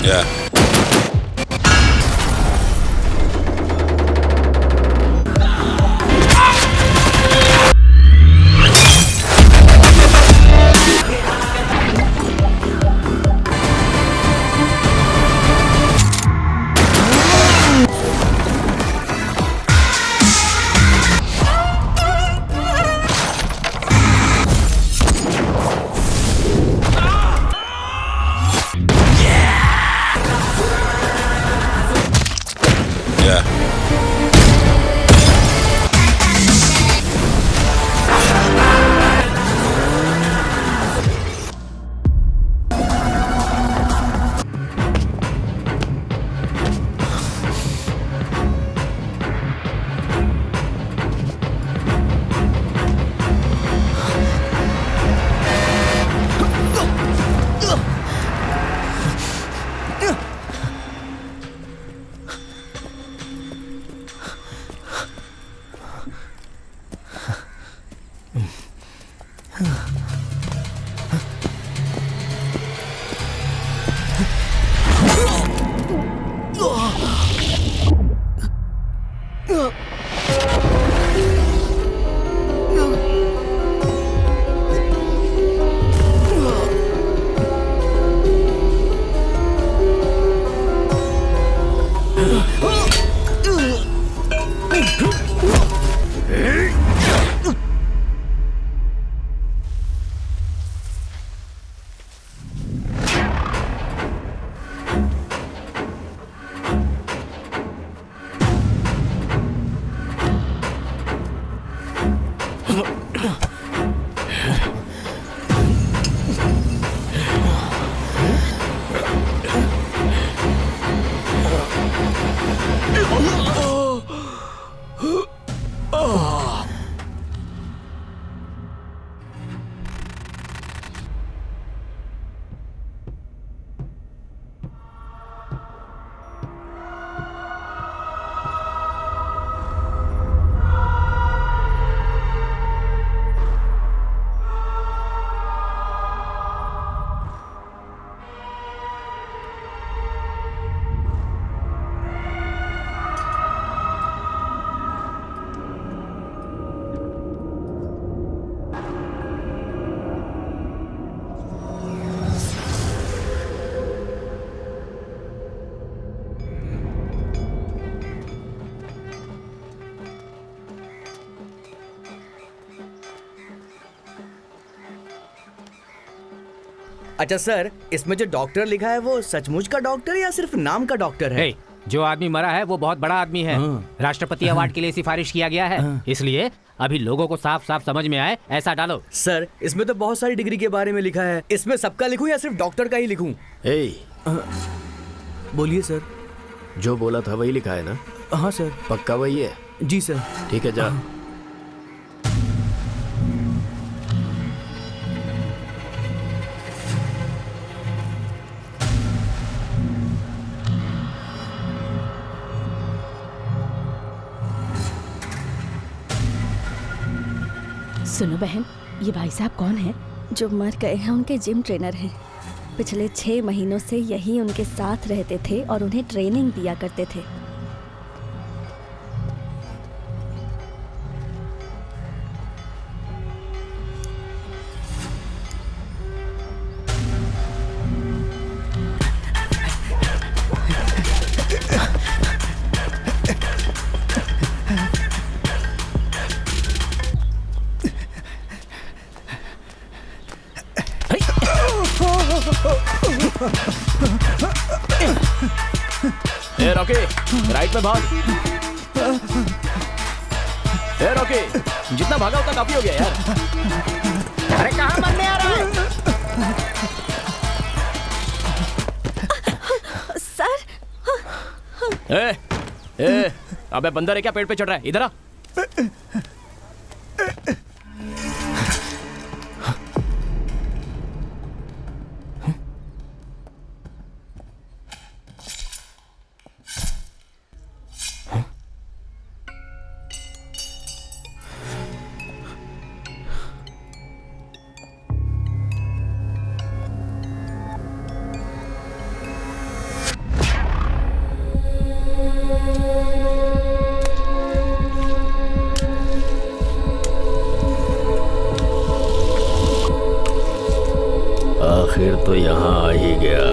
Yeah. Yeah. अच्छा sir, इसमें जो डॉक्टर लिखा है वो सचमुच का डॉक्टर या सिर्फ नाम का डॉक्टर है? जो आदमी मरा है वो बहुत बड़ा आदमी है। राष्ट्रपति अवार्ड के लिए सिफारिश किया गया है, इसलिए अभी लोगों को साफ साफ समझ में आए ऐसा डालो। सर, इसमें तो बहुत सारी डिग्री के बारे में लिखा है, इसमें सबका लिखूं या सिर्फ डॉक्टर का ही लिखूं? बोलिए सर। जो बोला था वही लिखा है ना? हाँ सर। पक्का वही है? जी सर। ठीक है, जा। सुनो बहन, ये भाई साहब कौन है? जो मर गए हैं उनके जिम ट्रेनर हैं। पिछले 6 महीनों से यही उनके साथ रहते थे और उन्हें ट्रेनिंग दिया करते थे। ए रॉकी, राइट में भाग। ए रॉकी, जितना भागा उतना काफी हो गया यार। अरे कहाँ मरने आ रहा है? सर। अबे बंदर है क्या पेड़ पे चढ़ रहा है? इधर आ। आखिर तो यहाँ आ ही गया।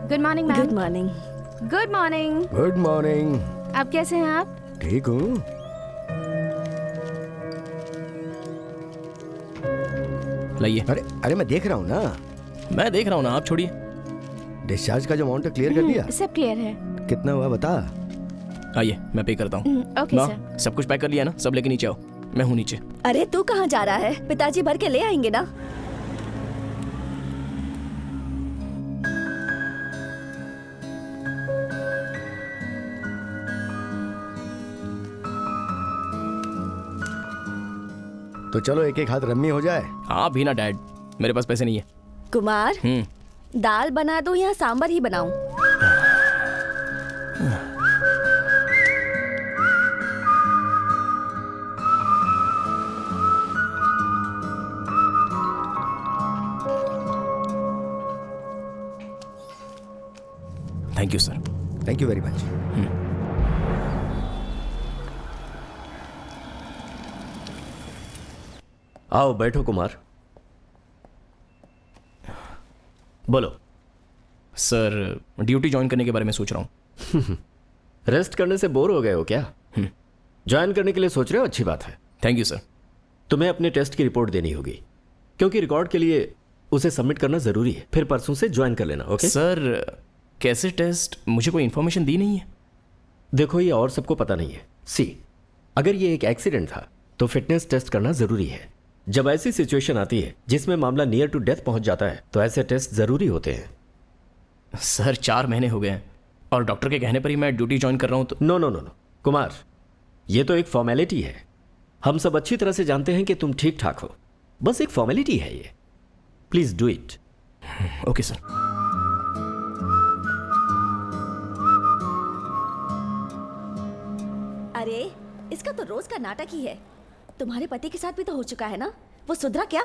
Good morning ma'am. Good morning. Good morning. Good morning. आप कैसे हैं आप? ठीक हूँ। लाइए। अरे अरे मैं देख रहा हूँ ना। मैं देख रहा हूँ ना, आप छोड़िए। डिस्चार्ज का जो अमाउंट है क्लियर कर दिया? सब क्लियर है। कितना हुआ बता। आइए मैं पे करता हूँ। ओके ना, सर। सब कुछ पैक कर लिया ना? सब लेके नीचे आओ, मैं हूँ नीचे। अरे तू कहाँ जा रहा है? पिताजी भर के ले आएंगे ना। तो चलो एक एक हाथ रम्मी हो जाए। हाँ भी ना डैड, मेरे पास पैसे नहीं है। कुमार, दाल बना दूं या सांबर ही बनाऊं? Thank you sir. Thank you very much. आओ बैठो कुमार। बोलो। सर ड्यूटी ज्वाइन करने के बारे में सोच रहा हूँ। रेस्ट करने से बोर हो गए हो क्या? ज्वाइन करने के लिए सोच रहे हो, अच्छी बात है। Thank you sir. तुम्हें अपने टेस्ट की रिपोर्ट देनी होगी, क्योंकि रिकॉर्ड के लिए उसे सबमिट करना जरूरी है। फिर परसों से ज्वाइन कर लेना। ओके सर कैसे टेस्ट? मुझे कोई इन्फॉर्मेशन दी नहीं है। देखो ये और सबको पता नहीं है। सी, अगर ये एक एक्सीडेंट था तो फिटनेस टेस्ट करना जरूरी है। जब ऐसी सिचुएशन आती है जिसमें मामला नियर टू डेथ पहुंच जाता है तो ऐसे टेस्ट जरूरी होते हैं। सर 4 महीने हो गए हैं और डॉक्टर के कहने पर ही मैं ड्यूटी ज्वाइन कर रहा हूँ। तो no no no no Kumar, ये तो एक फॉर्मेलिटी है। हम सब अच्छी तरह से जानते हैं कि तुम ठीक ठाक हो, बस एक फॉर्मेलिटी है ये। Please do it. Okay sir. अरे इसका तो रोज का नाटक ही है। तुम्हारे पति के साथ भी तो हो चुका है ना। वो सुधरा क्या?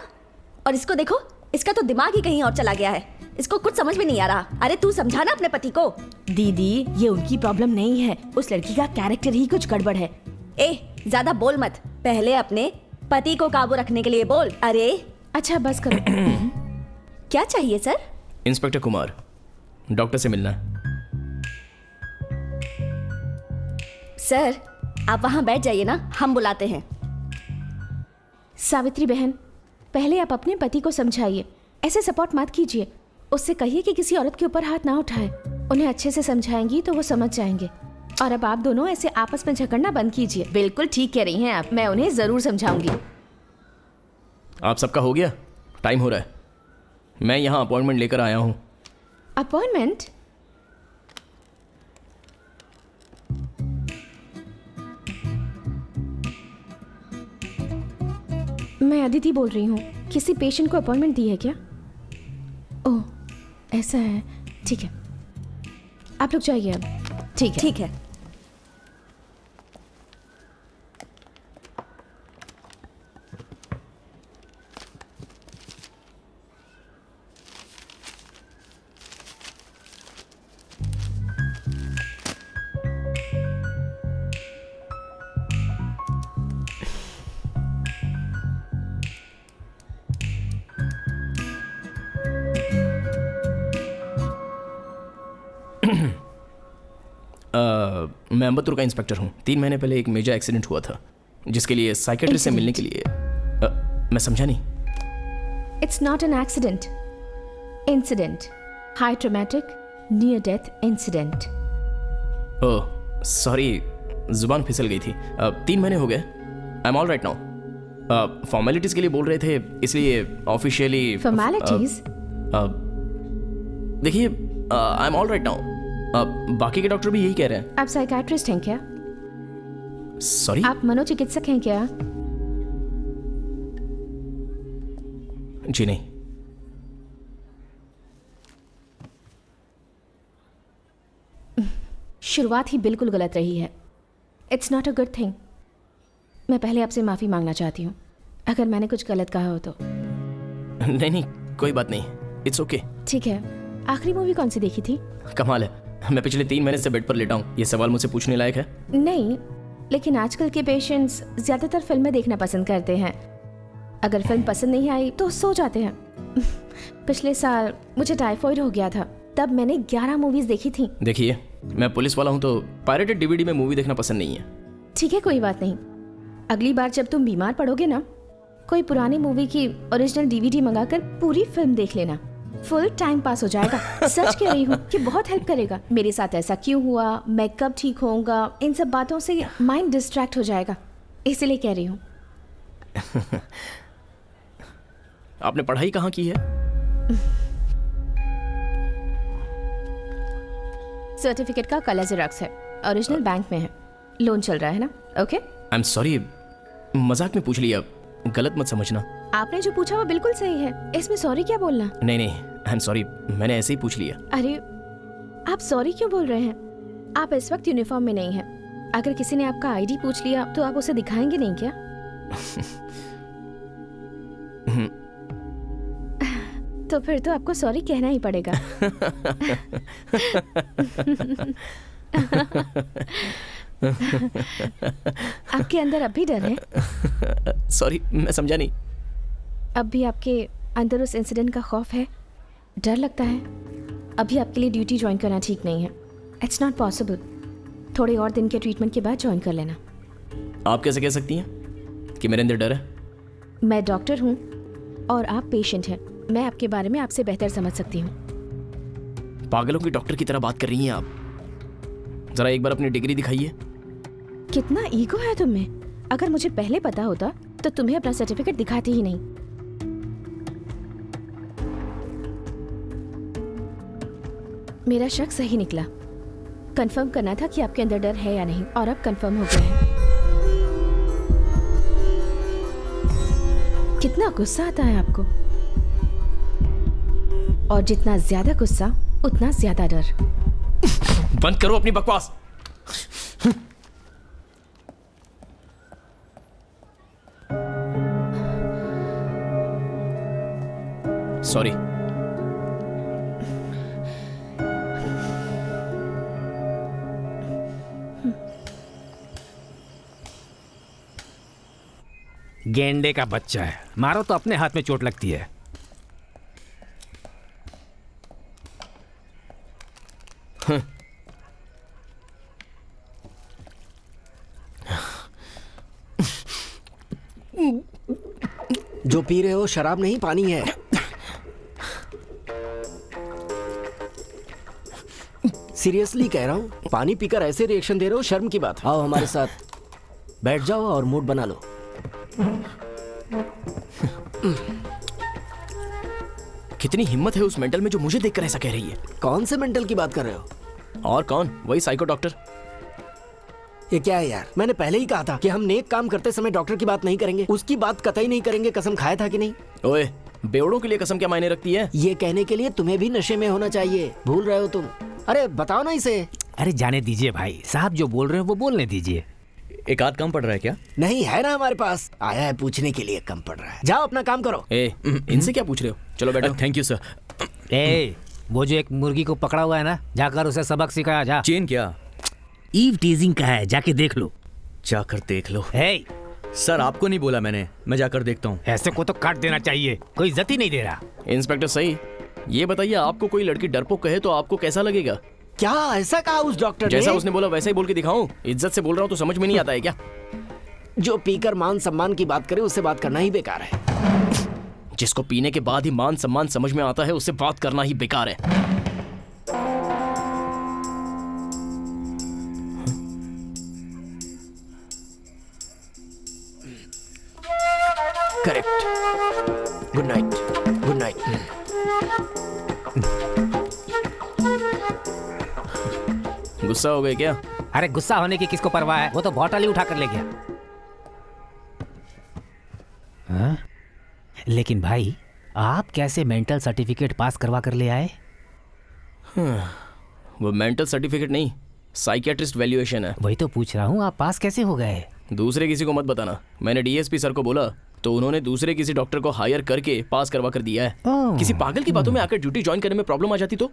और इसको देखो, इसका तो दिमाग ही कहीं और चला गया है। इसको कुछ समझ में नहीं आ रहा। अरे तू समझा ना अपने पति को। दीदी ये उनकी प्रॉब्लम नहीं है, उस लड़की का कैरेक्टर ही कुछ गड़बड़ है। ए ज्यादा बोल मत, पहले अपने पति को काबू रखने के लिए बोल। अरे अच्छा बस करो। क्या चाहिए सर? इंस्पेक्टर कुमार, डॉक्टर से मिलना है। सर आप वहां बैठ जाइए ना, हम बुलाते हैं। सावित्री बहन, पहले आप अपने पति को समझाइए। ऐसे सपोर्ट मत कीजिए। उससे कहिए कि किसी औरत के ऊपर हाथ ना उठाए। उन्हें अच्छे से समझाएंगी तो वो समझ जाएंगे। और अब आप दोनों ऐसे आपस में झगड़ना बंद कीजिए। बिल्कुल ठीक कह रही हैं आप, मैं उन्हें जरूर समझाऊंगी। आप सबका हो गया? टाइम हो रहा है। मैं यहाँ अपॉइंटमेंट लेकर आया हूँ। अपॉइंटमेंट? मैं अदिति बोल रही हूँ। किसी पेशेंट को अपॉइंटमेंट दी है क्या? ओह, ऐसा है। ठीक है, आप लोग जाइए अब। ठीक है, ठीक है। मैं अम्बत्तूर का इंस्पेक्टर हूँ। 3 महीने पहले एक मेजर एक्सीडेंट हुआ था, जिसके लिए साइकेट्रिस्ट से मिलने के लिए मैं समझा नहीं। It's not an accident, incident, high traumatic near death incident. Oh sorry, जुबान फिसल गई थी। 3 महीने हो गए। आई am all right now. Formalities के लिए बोल रहे थे, इसलिए ऑफिशियली फॉर्मेलिटीज? देखिए, आई एम ऑल राइट नाउ। बाकी के डॉक्टर भी यही कह रहे हैं। आप साइकाट्रिस्ट हैं क्या? सॉरी, आप मनोचिकित्सक हैं क्या? जी नहीं। शुरुआत ही बिल्कुल गलत रही है। It's not a good thing. मैं पहले आपसे माफ़ी मांगना चाहती हूँ अगर मैंने कुछ गलत कहा हो तो। नहीं नहीं, कोई बात नहीं, इट्स ओके। ठीक है, आखिरी मूवी कौन सी देखी थी? कमाल है, मैं पिछले 3 महीने से बेड पर लेटा हूँ। ये सवाल मुझसे पूछने लायक है? नहीं, लेकिन आजकल के पेशेंट्स ज़्यादातर फिल्में देखना पसंद करते हैं। अगर फिल्म पसंद नहीं आई तो सो जाते हैं। पिछले साल मुझे टाइफॉइड हो गया था, तब मैंने 11 मूवीज देखी थी। देखिए, मैं पुलिस वाला हूँ तो पायरेटेड डीवीडी में मूवी देखना पसंद नहीं है। ठीक है, कोई बात नहीं। अगली बार जब तुम बीमार पड़ोगे ना, कोई पुरानी मूवी की ओरिजिनल डीवीडी मंगाकर पूरी फिल्म देख लेना। फुल टाइम पास हो जाएगा। सच कह रही हूँ कि बहुत हेल्प करेगा। मेरे साथ ऐसा क्यों हुआ, मैं कब ठीक होऊंगा, इन सब बातों से माइंड डिस्ट्रैक्ट हो जाएगा, इसलिए कह रही हूँ। आपने पढ़ाई कहाँ की है? सर्टिफिकेट का कलर जेरॉक्स है, ओरिजिनल बैंक में है, लोन चल रहा है ना। ओके, आई एम सॉरी, मजाक में पूछ लिया, गलत मत समझना। आपने जो पूछा वो बिल्कुल सही है, इसमें सॉरी क्या बोलना? नहीं नहीं, आई एम सॉरी, मैंने ऐसे ही पूछ लिया। अरे आप सॉरी क्यों बोल रहे हैं? आप इस वक्त यूनिफॉर्म में नहीं हैं। अगर किसी ने आपका आईडी पूछ लिया तो आप उसे दिखाएंगे नहीं क्या? तो फिर तो आपको सॉरी कहना ही पड़ेगा। आपके अंदर अब भी डर है? सॉरी, मैं समझा नहीं। अब भी आपके अंदर उस इंसिडेंट का खौफ है, डर लगता है? अभी आपके लिए ड्यूटी ज्वाइन करना ठीक नहीं है। It's not possible. थोड़े और दिन के ट्रीटमेंट के बाद ज्वाइन कर लेना। आप कैसे कह सकती हैं कि मेरे अंदर डर है? मैं डॉक्टर हूँ और आप पेशेंट हैं। मैं आपके बारे में आपसे बेहतर समझ सकती हूँ। पागलों की डॉक्टर की तरह बात कर रही हैं आप। जरा एक बार अपनी डिग्री दिखाइए। कितना ईगो है तुम में। अगर मुझे पहले पता होता तो तुम्हें अपना सर्टिफिकेट दिखाती ही नहीं। मेरा शक सही निकला। कंफर्म करना था कि आपके अंदर डर है या नहीं, और अब कंफर्म हो गया है। कितना गुस्सा आता है आपको, और जितना ज्यादा गुस्सा उतना ज्यादा डर। बंद करो अपनी बकवास। सॉरी। गेंडे का बच्चा है, मारो तो अपने हाथ में चोट लगती है। जो पी रहे हो शराब नहीं, पानी है। सीरियसली कह रहा हूँ, पानी पीकर ऐसे रिएक्शन दे रहे हो, शर्म की बात है। आओ हमारे साथ बैठ जाओ और मूड बना लो। कितनी हिम्मत है उस मेंटल में जो मुझे देखकर ऐसा कह रही है। कौन से मेंटल की बात कर रहे हो? और कौन? वही साइको डॉक्टर। ये क्या है यार, मैंने पहले ही कहा था कि हम नेक काम करते समय डॉक्टर की बात नहीं करेंगे, उसकी बात कतई नहीं करेंगे। कसम खाया था कि नहीं? ओए, बेवड़ों के लिए कसम क्या मायने रखती है? ये कहने के लिए तुम्हें भी नशे में होना चाहिए, भूल रहे हो तुम। अरे बताओ ना इसे। अरे जाने दीजिए भाई साहब, जो बोल रहे हैं वो बोलने दीजिए। एक आध कम पड़ रहा है क्या? नहीं है ना हमारे पास, आया है पूछने के लिए, कम पड़ रहा है। जाओ अपना काम करो। इनसे क्या पूछ रहे हो? चलो बैठो। Thank you sir. ए, वो जो एक मुर्गी को पकड़ा हुआ है ना, जाकर उसे सबक सिखाया जा। चेन क्या? ईव टीजिंग का है, जाके देख लो। जाकर देख लो। हे, सर आपको नहीं बोला मैंने, मैं जाकर देखता हूँ। ऐसे को तो काट देना चाहिए, कोई इज्जत ही नहीं दे रहा। इंस्पेक्टर सही, ये बताइए आपको कोई लड़की डरपोक कहे तो आपको कैसा लगेगा? क्या ऐसा कहा उस डॉक्टर ने? जैसा उसने बोला वैसा ही बोल के दिखाऊं? इज्जत से बोल रहा हूँ तो समझ में नहीं आता है क्या? जो पीकर मान सम्मान की बात करे उससे बात करना ही बेकार है। जिसको पीने के बाद ही मान सम्मान समझ में आता है उससे बात करना ही बेकार है। Correct. Good night. Good night. गुस्सा हो गए क्या? अरे गुस्सा होने की किसको परवाह है, वो तो बॉटल ही उठा कर ले गया। हाँ? लेकिन भाई आप कैसे मेंटल सर्टिफिकेट पास करवा कर ले आए? वो मेंटल सर्टिफिकेट नहीं, साइकियाट्रिस्ट वैल्यूएशन है। वही तो पूछ रहा हूँ, आप पास कैसे हो गए? दूसरे किसी को मत बताना। मैंने डीएसपी सर को बोला तो उन्होंने दूसरे किसी डॉक्टर को हायर करके पास करवा कर दिया है। ओह। किसी पागल की बातों में आकर ड्यूटी ज्वाइन करने में प्रॉब्लम आ जाती तो?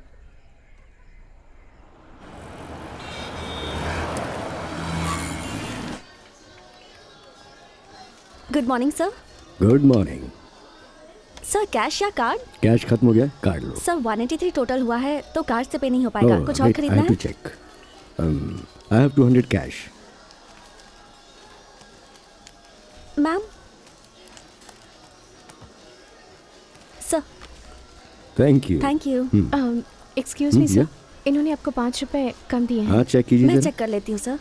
Good morning sir. Good morning. Sir cash या कार्ड? कैश खत्म हो गया, कार्ड लो। सर 183 टोटल हुआ है तो कार्ड से पे नहीं हो पाएगा। कुछ और खरीदना है? Cheque. I have 200 cash. Ma'am. Sir thank you. Thank you. Excuse me sir, yeah? इन्होंने आपको 5 रुपए कम दिए हैं। हाँ चेक कीजिए मैं जरा। चेक कर लेती हूँ sir.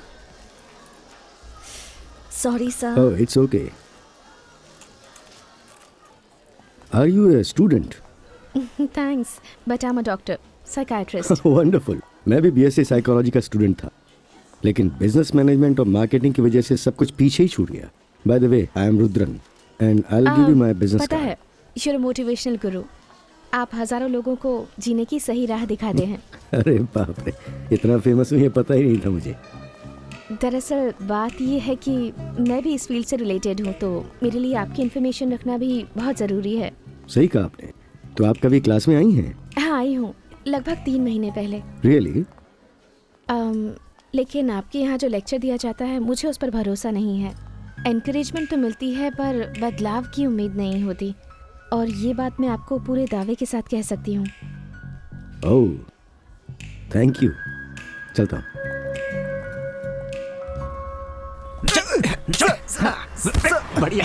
Sorry sir. Oh it's okay. Are you a student? Thanks, but I am a doctor, psychiatrist. Wonderful. मैं भी बीएससी साइकोलॉजी का स्टूडेंट था, लेकिन बिजनेस मैनेजमेंट और मार्केटिंग की वजह से सब कुछ पीछे ही छूट गया। By the way I am Rudran and I will give you my business पता है, you're a motivational गुरु। आप हजारों लोगों को जीने की सही राह दिखाते हैं। अरे बाप रे, इतना फेमस हूँ ये पता ही नहीं था मुझे। दरअसल बात ये है कि मैं भी इस फील्ड से रिलेटेड हूँ, तो मेरे लिए आपकी इन्फॉर्मेशन रखना भी बहुत ज़रूरी है। सही कहा आपने। तो आप कभी क्लास में आई हैं? हाँ आई हूँ, लगभग 3 महीने पहले। रियली? लेकिन आपके यहाँ जो लेक्चर दिया जाता है मुझे उस पर भरोसा नहीं है। एनकरेजमेंट तो मिलती है पर बदलाव की उम्मीद नहीं होती, और ये बात मैं आपको पूरे दावे के साथ कह सकती हूँ। Oh thank you. चलता हूँ। बढ़िया।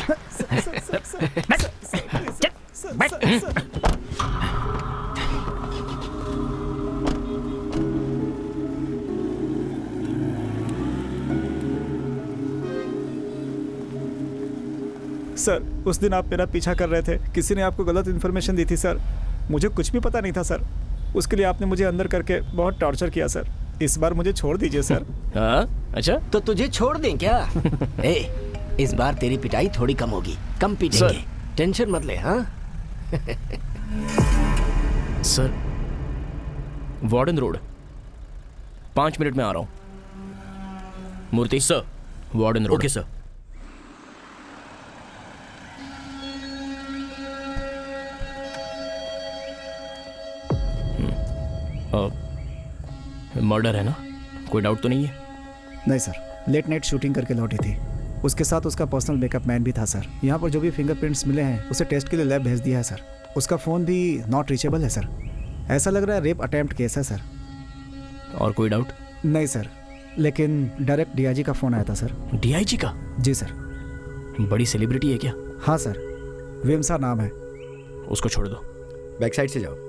सर उस दिन आप मेरा पीछा कर रहे थे, किसी ने आपको गलत इन्फॉर्मेशन दी थी सर। मुझे कुछ भी पता नहीं था सर। उसके लिए आपने मुझे अंदर करके बहुत टॉर्चर किया सर। इस बार मुझे छोड़ दीजिए सर। हाँ अच्छा, तो तुझे छोड़ दें क्या? ए, इस बार तेरी पिटाई थोड़ी कम होगी, कम पीटेंगे, टेंशन मत ले। हाँ सर, वार्डन रोड, 5 मिनट में आ रहा हूँ। Murthy sir, warden road. Okay sir. Murder है ना? कोई डाउट तो नहीं है? नहीं सर, लेट नाइट शूटिंग करके लौटी थी। उसके साथ उसका पर्सनल मेकअप मैन भी था सर। यहाँ पर जो भी फिंगरप्रिंट्स मिले हैं उसे टेस्ट के लिए लैब भेज दिया है सर। उसका फ़ोन भी नॉट रीचेबल है सर। ऐसा लग रहा है रेप अटेम्प्ट केस है सर। और कोई डाउट? नहीं सर, लेकिन डायरेक्ट डीआईजी का फ़ोन आया था सर। डीआईजी का? जी सर। बड़ी सेलिब्रिटी है क्या? हाँ सर, वेमसा नाम है। उसको छोड़ दो। बैक साइड से जाओ।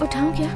उठाऊं क्या?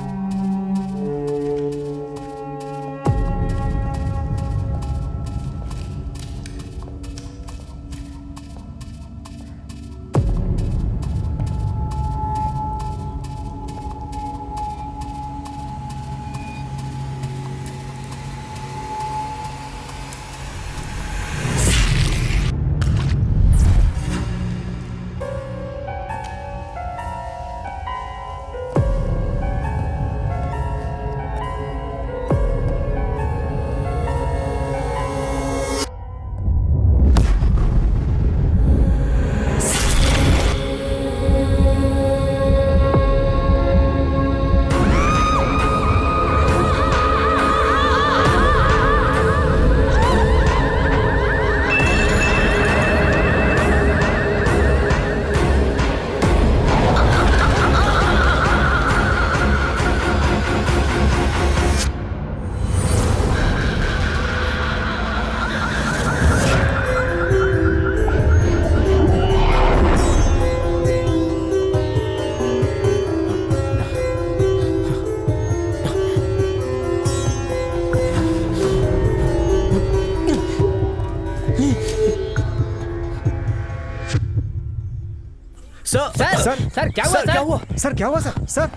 सर क्या हुआ? क्या हुआ सर? क्या हुआ सर? सर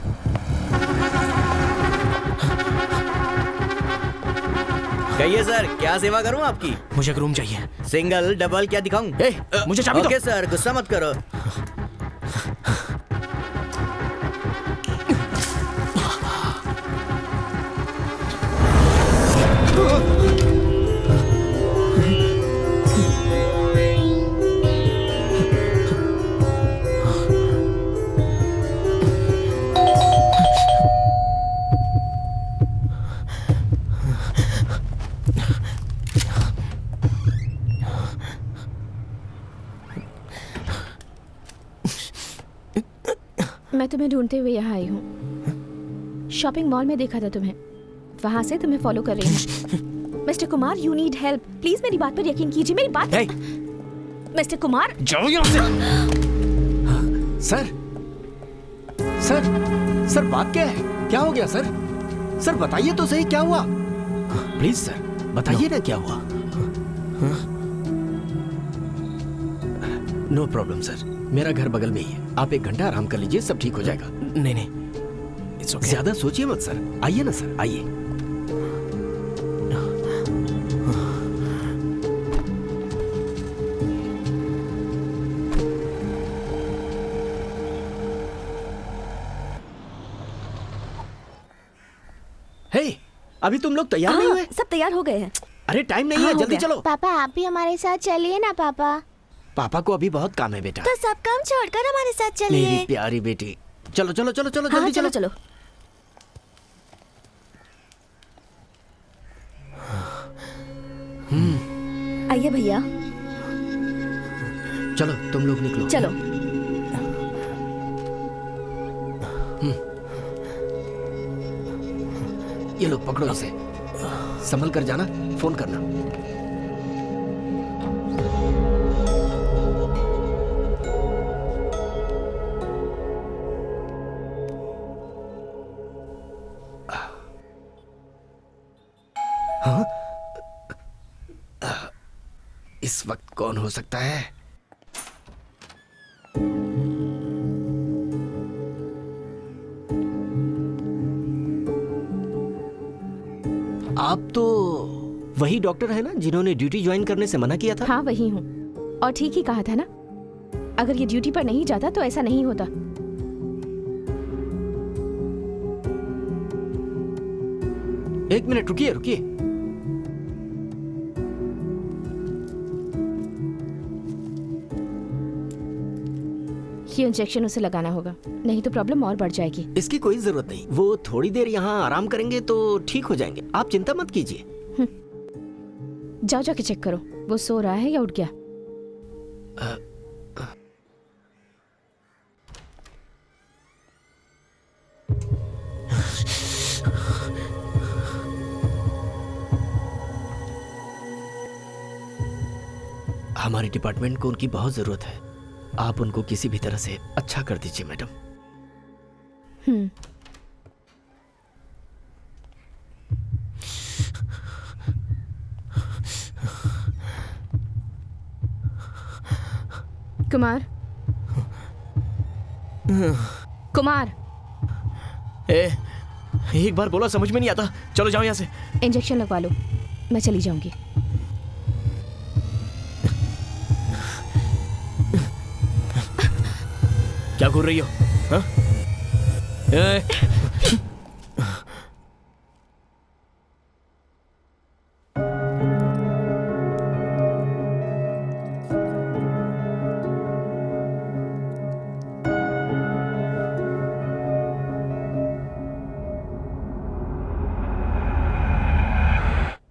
कहिए सर, क्या सेवा करूं आपकी? मुझे एक रूम चाहिए। सिंगल, डबल, क्या दिखाऊं? मुझे चाबी दो। ओके सर, गुस्सा मत करो। मैं तुम्हें ढूंढते हुए यहाँ आई हूँ। शॉपिंग मॉल में देखा था तुम्हें, वहाँ से तुम्हें फॉलो कर रही हूँ। Mister Kumar, you need help. Please मेरी बात पर यकीन कीजिए। मेरी बात मिस्टर कुमार, जाओ यहाँ से। सर सर सर बात क्या है? क्या हो गया सर? सर बताइए तो सही, क्या हुआ? प्लीज सर बताइए ना क्या हुआ। नो प्रॉब्लम सर, मेरा घर बगल में ही है। आप 1 घंटा आराम कर लीजिए, सब ठीक हो जाएगा। नहीं नहीं, इट्स ओके। ज्यादा सोचिए मत सर। आइए ना सर, आइए। हे, अभी तुम लोग तैयार नहीं हुए? सब तैयार हो गए हैं। अरे टाइम नहीं है, जल्दी चलो। पापा आप भी हमारे साथ चलिए ना। पापा पापा को अभी बहुत काम है बेटा। तो सब काम छोड़कर हमारे साथ मेरी चलिए। प्यारी बेटी, चलो चलो चलो चलो हाँ, जल्दी चलो चलो। चलो। आइए भैया, चलो तुम लोग निकलो। चलो। ये लो पकड़ो इसे, संभल कर जाना, फोन करना। हाँ? इस वक्त कौन हो सकता है? आप तो वही डॉक्टर है ना जिन्होंने ड्यूटी ज्वाइन करने से मना किया था? हाँ वही हूँ, और ठीक ही कहा था ना। अगर ये ड्यूटी पर नहीं जाता तो ऐसा नहीं होता। एक मिनट रुकिए रुकिए। ये इंजेक्शन उसे लगाना होगा, नहीं तो प्रॉब्लम और बढ़ जाएगी। इसकी कोई जरूरत नहीं, वो थोड़ी देर यहाँ आराम करेंगे तो ठीक हो जाएंगे, आप चिंता मत कीजिए। जाओ जाके चेक करो, वो सो रहा है या उठ गया। हमारे डिपार्टमेंट को उनकी बहुत जरूरत है। आप उनको किसी भी तरह से अच्छा कर दीजिए मैडम। कुमार। कुमार, एक बार बोला समझ में नहीं आता। चलो जाओ यहाँ से। इंजेक्शन लगवा लो, मैं चली जाऊंगी। क्या घूर रही हो? हाँ?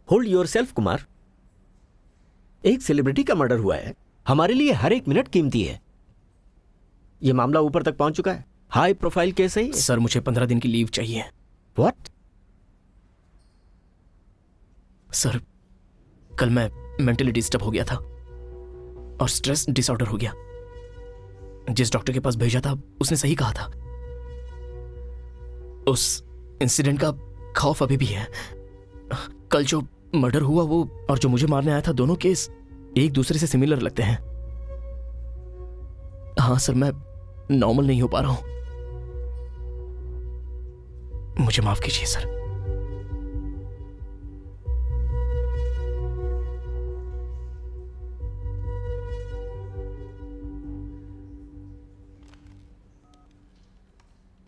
Hold yourself Kumar. एक सेलिब्रिटी का मर्डर हुआ है, हमारे लिए हर एक मिनट कीमती है। यह मामला ऊपर तक पहुंच चुका है, हाई प्रोफाइल केस है। सर मुझे 15 दिन की लीव चाहिए। व्हाट? सर कल मैं मेंटली डिस्टर्ब हो गया था और स्ट्रेस डिसऑर्डर हो गया। जिस डॉक्टर के पास भेजा था उसने सही कहा था। उस इंसिडेंट का खौफ अभी भी है। कल जो मर्डर हुआ वो और जो मुझे मारने आया था, दोनों केस एक दूसरे से सिमिलर लगते हैं। हाँ सर, मैं नॉर्मल नहीं हो पा रहा हूं, मुझे माफ कीजिए सर।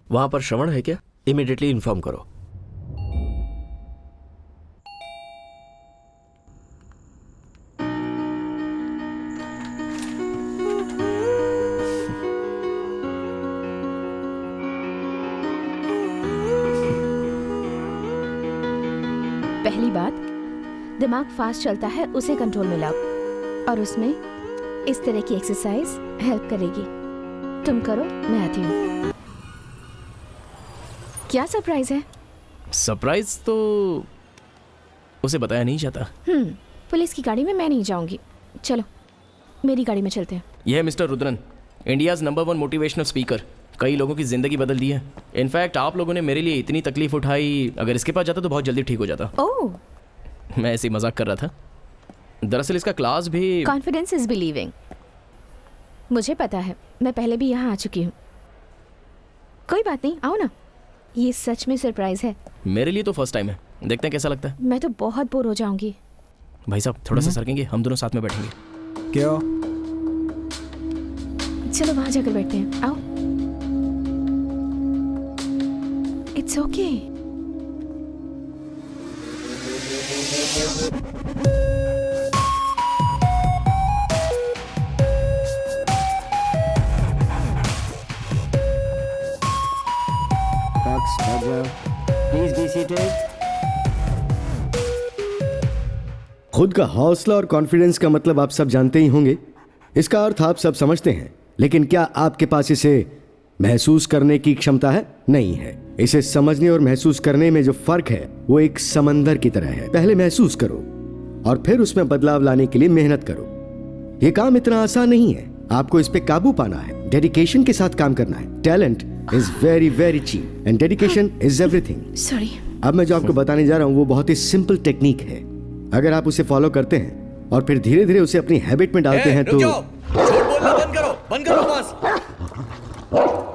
वहां पर श्रवण है क्या? इमीडिएटली इन्फॉर्म करो। पहली बात, दिमाग फास्ट चलता है, उसे कंट्रोल में लाओ, और उसमें इस तरह की एक्सरसाइज हेल्प करेगी। तुम करो, मैं आती हूँ। क्या सरप्राइज है? सरप्राइज तो उसे बताया नहीं जाता। पुलिस की गाड़ी में मैं नहीं जाऊंगी। चलो मेरी गाड़ी में चलते हैं। यह है mister Rudran, India's number 1 motivational speaker. कई लोगों की जिंदगी बदल दी है। इनफैक्ट आप लोगों ने मेरे लिए इतनी तकलीफ उठाई, अगर इसके पास जाता तो बहुत जल्दी ठीक हो जाता। ओह, मैं ऐसे ही मजाक कर रहा था। दरअसल इसका क्लास भी कॉन्फिडेंस इज बिलीविंग। मुझे पता है, मैं पहले भी यहाँ आ चुकी हूँ। कोई बात नहीं, आओ ना। ये सच में सरप्राइज है। मेरे लिए तो फर्स्ट टाइम है, देखते हैं कैसा लगता है। मैं तो बहुत बोर हो जाऊंगी। भाई साहब थोड़ा सा सरकेंगे, हम दोनों साथ में बैठेंगे। क्यों? चलो वहां जाकर बैठते हैं, आओ। It's okay. Please be seated. खुद का हौसला और कॉन्फिडेंस का मतलब आप सब जानते ही होंगे। इसका अर्थ आप सब समझते हैं, लेकिन क्या आपके पास इसे महसूस करने की क्षमता है? नहीं है। इसे समझने और महसूस करने में जो फर्क है वो एक समंदर की तरह है। पहले महसूस करो और फिर उसमें बदलाव लाने के लिए मेहनत करो। ये काम इतना आसान नहीं है। आपको इस पे काबू पाना है, डेडिकेशन के साथ काम करना है। Talent is very very cheap and dedication is everything. Sorry. अब मैं जो आपको बताने जा रहा हूँ वो बहुत ही सिंपल टेक्निक है। अगर आप उसे फॉलो करते हैं और फिर धीरे धीरे उसे अपनी हैबिट में डालते हैं तो बंद करो बस।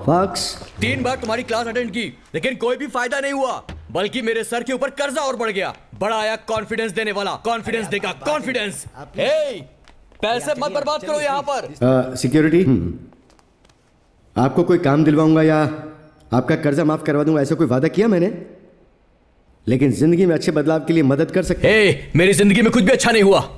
फॉक्स, 3 बार तुम्हारी क्लास अटेंड की, लेकिन कोई भी फायदा नहीं हुआ, बल्कि मेरे सर के ऊपर कर्जा और बढ़ गया। बड़ा आया कॉन्फिडेंस देने वाला, कॉन्फिडेंस देगा कॉन्फिडेंस। पैसे मत बर्बाद करो यहाँ पर। सिक्योरिटी, आपको कोई काम दिलवाऊंगा या आपका कर्जा माफ करवा दूंगा, ऐसा कोई वादा किया मैंने? लेकिन जिंदगी में अच्छे बदलाव के लिए मदद कर सकते हैं। मेरी जिंदगी में कुछ भी अच्छा नहीं हुआ।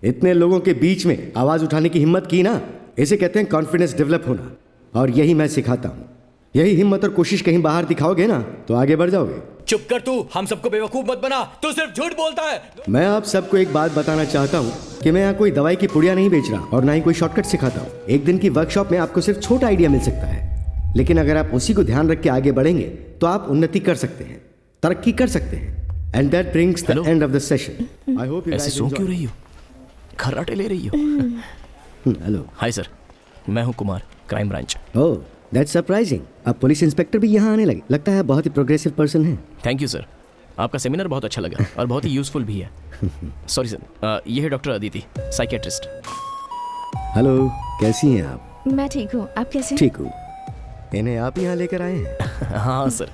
इतने लोगों के बीच में आवाज उठाने की हिम्मत की ना, इसे कहते हैं कॉन्फिडेंस डेवलप होना। और यही मैं सिखाता हूँ। यही हिम्मत और कोशिश कहीं बाहर दिखाओगे ना तो आगे बढ़ जाओगे। चुप कर तू, हम सबको बेवकूफ मत बना, तू सिर्फ झूठ बोलता है। मैं आप सबको एक बात बताना चाहता हूँ कि मैं यहाँ कोई दवाई की पुड़िया नहीं बेच रहा और ना ही कोई शॉर्टकट सिखाता हूँ। एक दिन की वर्कशॉप में आपको सिर्फ छोटा आइडिया मिल सकता है, लेकिन अगर आप उसी को ध्यान रख के आगे बढ़ेंगे तो आप उन्नति कर सकते हैं, तरक्की कर सकते हैं। And that brings the end of the session. I hope you ऐसे सो क्यों रही हो? खर्राटे ले रही हो? हेलो। हाय सर, मैं हूँ Kumar, crime branch. Oh, that's surprising. अब पुलिस इंस्पेक्टर भी यहाँ आने लगे। लगता है बहुत ही प्रोग्रेसिव पर्सन है। थैंक यू सर, आपका सेमिनार बहुत अच्छा लगा और बहुत ही यूजफुल भी है। सॉरी सर, ये है डॉक्टर अदिति, साइकेट्रिस्ट। हेलो, कैसी हैं आप? मैं ठीक हूँ, आप कैसे हैं? ठीक हूँ। इन्हें आप यहाँ लेकर आए हैं? हाँ सर।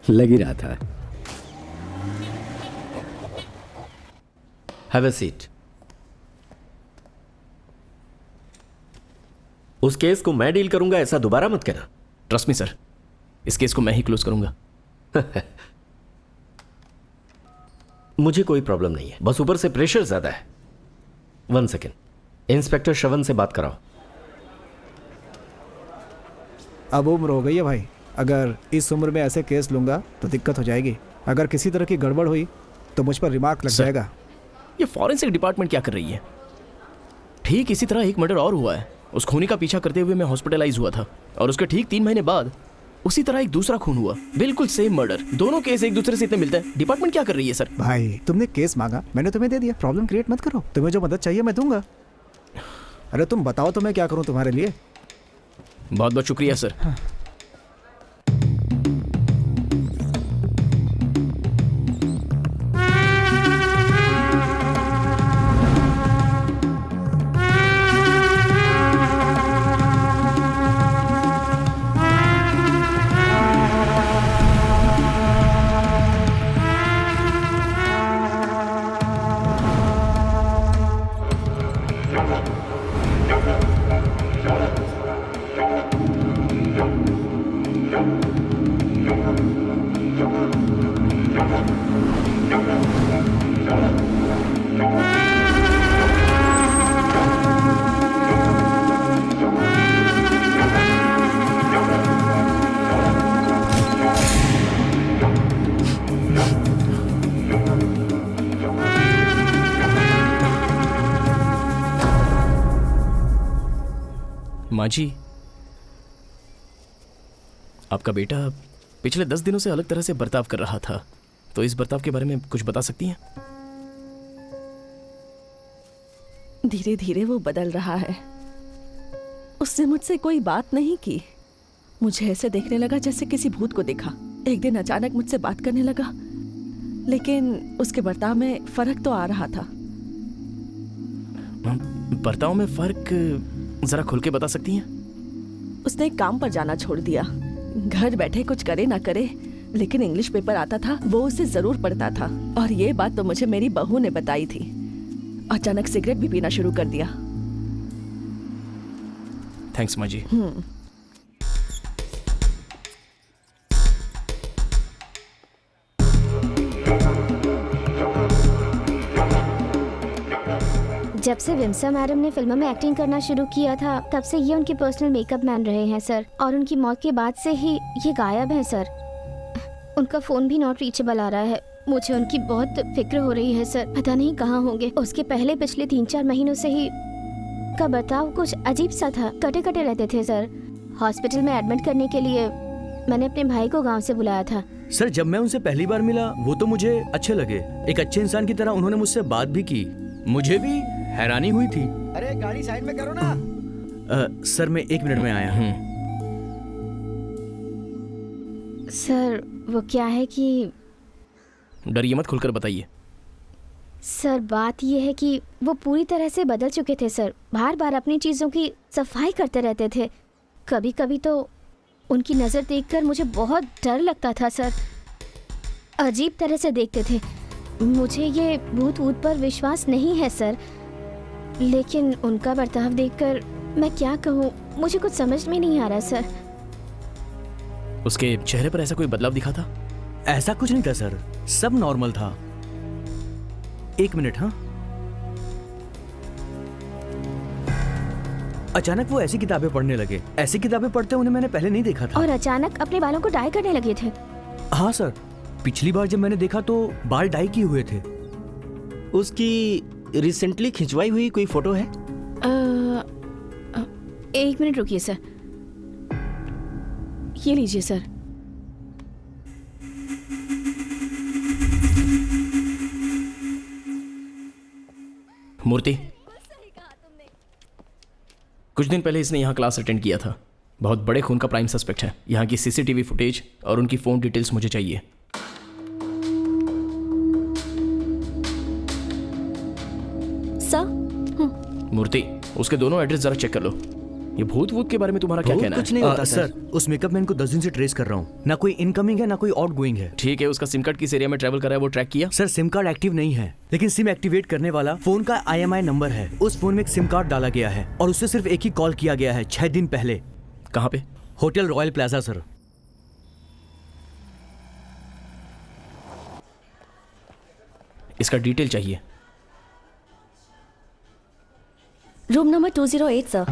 लग ही रहा था। Have a seat. उस केस को मैं डील करूंगा, ऐसा दोबारा मत कहना। ट्रस्ट मी सर, इस केस को मैं ही क्लोज करूंगा। मुझे कोई प्रॉब्लम नहीं है, बस ऊपर से प्रेशर ज्यादा है। 1 सेकेंड, इंस्पेक्टर श्रवण से बात कराओ। अब उम्र हो गई है भाई, अगर इस उम्र में ऐसे केस लूंगा तो दिक्कत हो जाएगी। अगर किसी तरह की गड़बड़ हुई तो मुझ पर रिमार्क लग जाएगा। ये फॉरेंसिक डिपार्टमेंट क्या कर रही है? ठीक इसी तरह एक मर्डर और हुआ है। उस खूनी का पीछा करते हुए मैं हॉस्पिटलाइज हुआ था और उसके ठीक 3 महीने बाद उसी तरह एक दूसरा खून हुआ, बिल्कुल सेम मर्डर। दोनों केस एक दूसरे से इतने मिलते हैं। डिपार्टमेंट क्या कर रही है सर? भाई तुमने केस मांगा, मैंने तुम्हें दे दिया। प्रॉब्लम क्रिएट मत करो। तुम्हें जो मदद चाहिए मैं दूंगा। अरे तुम बताओ तो मैं क्या करूं तुम्हारे लिए। बहुत बहुत शुक्रिया सर। माँ जी, आपका बेटा पिछले 10 दिनों से अलग तरह से बर्ताव कर रहा था, तो इस बर्ताव के बारे में कुछ बता सकती हैं? धीरे धीरे वो बदल रहा है। उसने मुझसे कोई बात नहीं की। मुझे ऐसे देखने लगा जैसे किसी भूत को देखा। एक दिन अचानक मुझसे बात करने लगा, लेकिन उसके बर्ताव में फर्क तो आ रहा था। बर्ताव में फर्क जरा खुल के बता सकती हैं? उसने काम पर जाना छोड़ दिया। घर बैठे कुछ करे ना करे, लेकिन इंग्लिश पेपर आता था, वो उसे जरूर पढ़ता था। और ये बात तो मुझे मेरी बहू ने बताई थी। अचानक सिगरेट भी पीना शुरू कर दिया। थैंक्स माँ जी। जब से विमसा मैडम ने फिल्मों में एक्टिंग करना शुरू किया था, तब से ये उनके पर्सनल मेकअप मैन रहे हैं सर। और उनकी मौत के बाद से ही ये गायब है सर। उनका फोन भी नॉट रीचेबल आ रहा है। मुझे उनकी बहुत फिक्र हो रही है सर, पता नहीं कहाँ होंगे। उसके पहले पिछले 3-4 महीनों से ही का बर्ताव कुछ अजीब सा था, कटे कटे रहते थे सर। हॉस्पिटल में एडमिट करने के लिए मैंने अपने भाई को गाँव से बुलाया था। सर जब मैं उनसे पहली बार मिला वो तो मुझे अच्छे लगे, एक अच्छे इंसान की तरह उन्होंने मुझसे बात भी की। मुझे भी हैरानी हुई थी। अरे गाड़ी साइड में करो ना। सर मैं 1 मिनट में आया हूँ। सर वो क्या है कि डरिए मत, खुलकर बताइए। सर बात ये है कि वो पूरी तरह से बदल चुके थे सर। बार बार अपनी चीज़ों की सफाई करते रहते थे। कभी कभी तो उनकी नज़र देखकर मुझे बहुत डर लगता था सर। अजीब तरह से देखते थे। मुझे ये भूत वूत पर विश्वास नहीं है सर, लेकिन उनका बर्ताव देखकर मैं क्या कहूँ, मुझे कुछ समझ में नहीं आ रहा सर। उसके चेहरे पर ऐसा कोई बदलाव दिखा था? ऐसा कुछ नहीं था सर, सब नॉर्मल था। 1 मिनट। हाँ, अचानक वो ऐसी किताबें पढ़ने लगे। ऐसी किताबें पढ़ते उन्हें मैंने पहले नहीं देखा था। और अचानक अपने बालों को डाई करने लगे थे। हाँ सर, पिछली बार जब मैंने देखा तो बाल डाई किए हुए थे। उसकी रिसेंटली खिंचवाई हुई कोई फोटो है? 1 मिनट रुकिए सर, ये लीजिए सर। मूर्ति, कुछ दिन पहले इसने यहाँ क्लास अटेंड किया था। बहुत बड़े खून का प्राइम सस्पेक्ट है। यहाँ की सीसीटीवी फुटेज और उनकी फोन डिटेल्स मुझे चाहिए। सर, मूर्ति, उसके दोनों एड्रेस जरा चेक कर लो। ये भूत वूत के बारे में तुम्हारा क्या भूत कहना कुछ है? नहीं होता सर। उस मेकअप मैन को 10 दिन से ट्रेस कर रहा हूँ। ना कोई इनकमिंग है ना कोई आउटगोइंग है। ठीक है, उसका सिम कार्ड किस एरिया में ट्रैवल कर रहा है वो ट्रैक किया? सर सिम कार्ड एक्टिव नहीं है, लेकिन सिम एक्टिवेट करने वाला फोन का IMI नंबर है। उस फोन में एक सिम कार्ड डाला गया है और उससे सिर्फ एक ही कॉल किया गया है 6 दिन पहले। कहाँ पे? Hotel royal plaza sir. इसका डिटेल चाहिए। Room number 208 sir.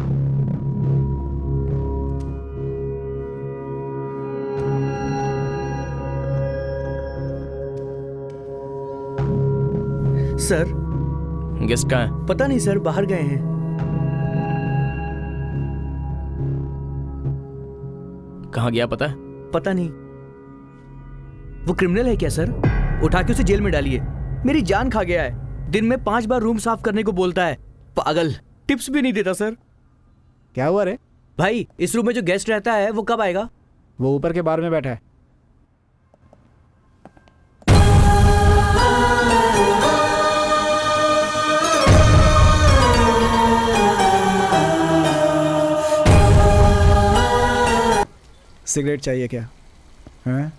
Sir guest कहाँ है? पता नहीं सर, बाहर गए हैं। कहाँ गया पता है? पता नहीं। वो क्रिमिनल है क्या सर? उठा के उसे जेल में डालिए। मेरी जान खा गया है। दिन में 5 बार रूम साफ करने को बोलता है। पागल, टिप्स भी नहीं देता सर। क्या हुआ रे? भाई इस रूम में जो गेस्ट रहता है वो कब आएगा? वो ऊपर के बार में बैठा है। सिगरेट चाहिए क्या? हैं?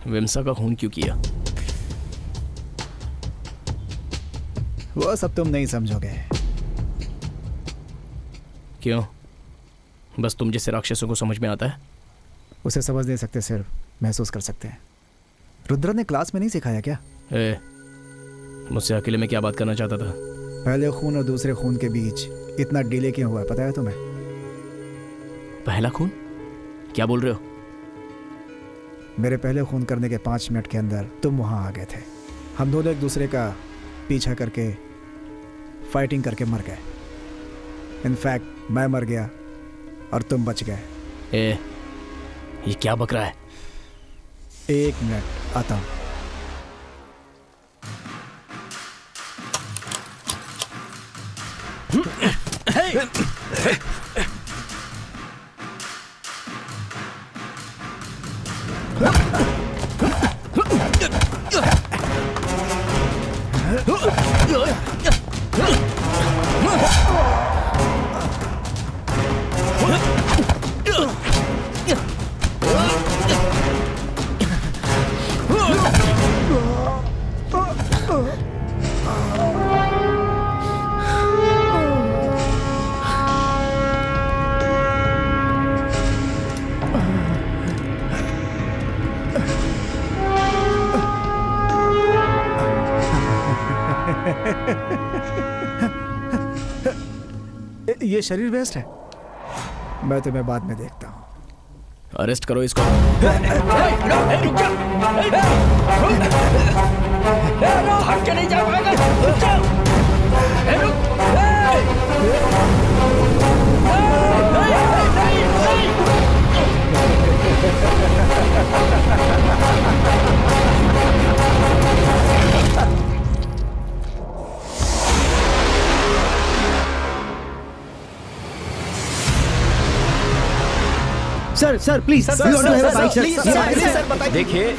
विमसा का खून क्यों किया? वो सब तुम नहीं समझोगे। क्यों? बस तुम जैसे राक्षसों को समझ में आता है? उसे समझ नहीं सकते, सिर्फ महसूस कर सकते हैं। रुद्र ने क्लास में नहीं सिखाया क्या? मुझसे अकेले में क्या बात करना चाहता था? पहले खून और दूसरे खून के बीच इतना डिले क्यों हुआ है पता है तुम्हें? पहला खून? क्या बोल रहे हो? मेरे पहले खून करने के 5 मिनट के अंदर तुम वहां आ गए थे। हम दोनों एक दूसरे का पीछा करके फाइटिंग करके मर गए। इनफैक्ट मैं मर गया और तुम बच गए। ये क्या बक रहा है? 1 मिनट, आता हूं। ये शरीर वेस्ट है। मैं तुम्हें बाद में देखता हूँ। अरेस्ट करो इसको। भाग के नहीं जा पाएगा। सर प्लीज देखिए,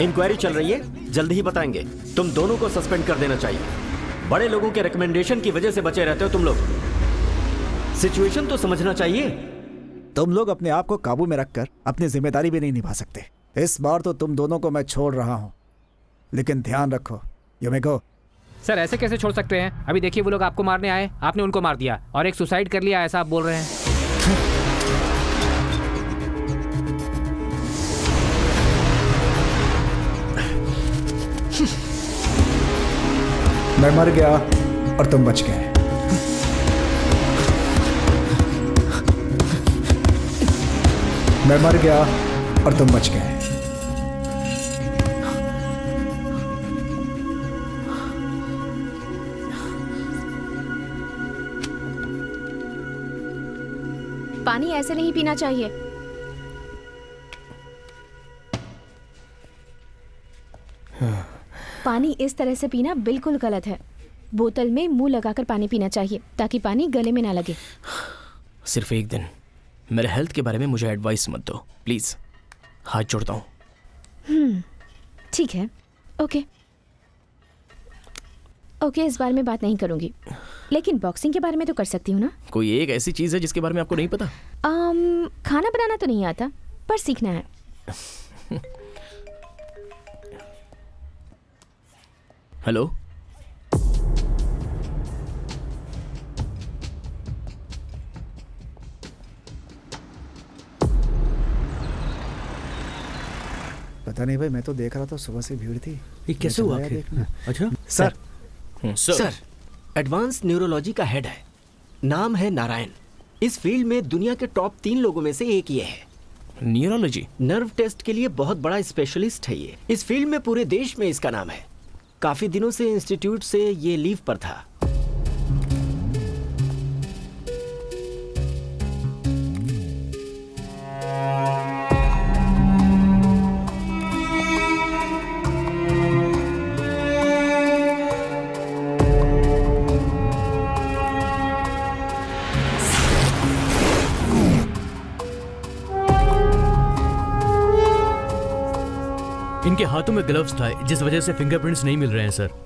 इंक्वायरी चल रही है, जल्द ही बताएंगे। तुम दोनों को सस्पेंड कर देना चाहिए। बड़े लोगों के रिकमेंडेशन की वजह से बचे रहते हो तुम लोग। सिचुएशन तो समझना चाहिए। तुम लोग अपने आप को काबू में रखकर अपनी जिम्मेदारी भी नहीं निभा सकते। इस बार तो तुम दोनों को मैं छोड़ रहा हूं, लेकिन ध्यान रखो, यू मे गो। सर ऐसे कैसे छोड़ सकते हैं? अभी देखिए वो लोग आपको मारने आए, आपने उनको मार दिया और एक सुसाइड कर लिया, ऐसा आप बोल रहे हैं। मैं मर गया और तुम बच गए। मैं मर गया और तुम बच गए। पानी ऐसे नहीं पीना चाहिए। पानी इस तरह से पीना बिल्कुल गलत है। बोतल में मुंह लगाकर पानी पीना चाहिए ताकि पानी गले में ना लगे। सिर्फ एक दिन मेरे हेल्थ के बारे में मुझे एडवाइस मत दो प्लीज, हाथ जोड़ता हूँ। ठीक है, ओके। ओके, इस बारे में बात नहीं करूंगी, लेकिन बॉक्सिंग के बारे में तो कर सकती हूँ ना। कोई एक ऐसी चीज है जिसके बारे में आपको नहीं पता? खाना बनाना तो नहीं आता, पर सीखना है। हेलो, पता नहीं भाई, मैं तो देख रहा था सुबह से भीड़ थी। ये कैसे हुआ आखिर? अच्छा सर, सर, एडवांस न्यूरोलॉजी का हेड है, नाम है नारायण। इस फील्ड में दुनिया के टॉप 3 लोगों में से एक ये है। न्यूरोलॉजी? नर्व टेस्ट के लिए बहुत बड़ा स्पेशलिस्ट है ये। इस फील्ड में पूरे देश में इसका नाम है। काफी दिनों से इंस्टीट्यूट से ये लीव पर था। इनके हाथों में ग्लव्स था, जिस वजह से फिंगरप्रिंट्स नहीं मिल रहे हैं सर।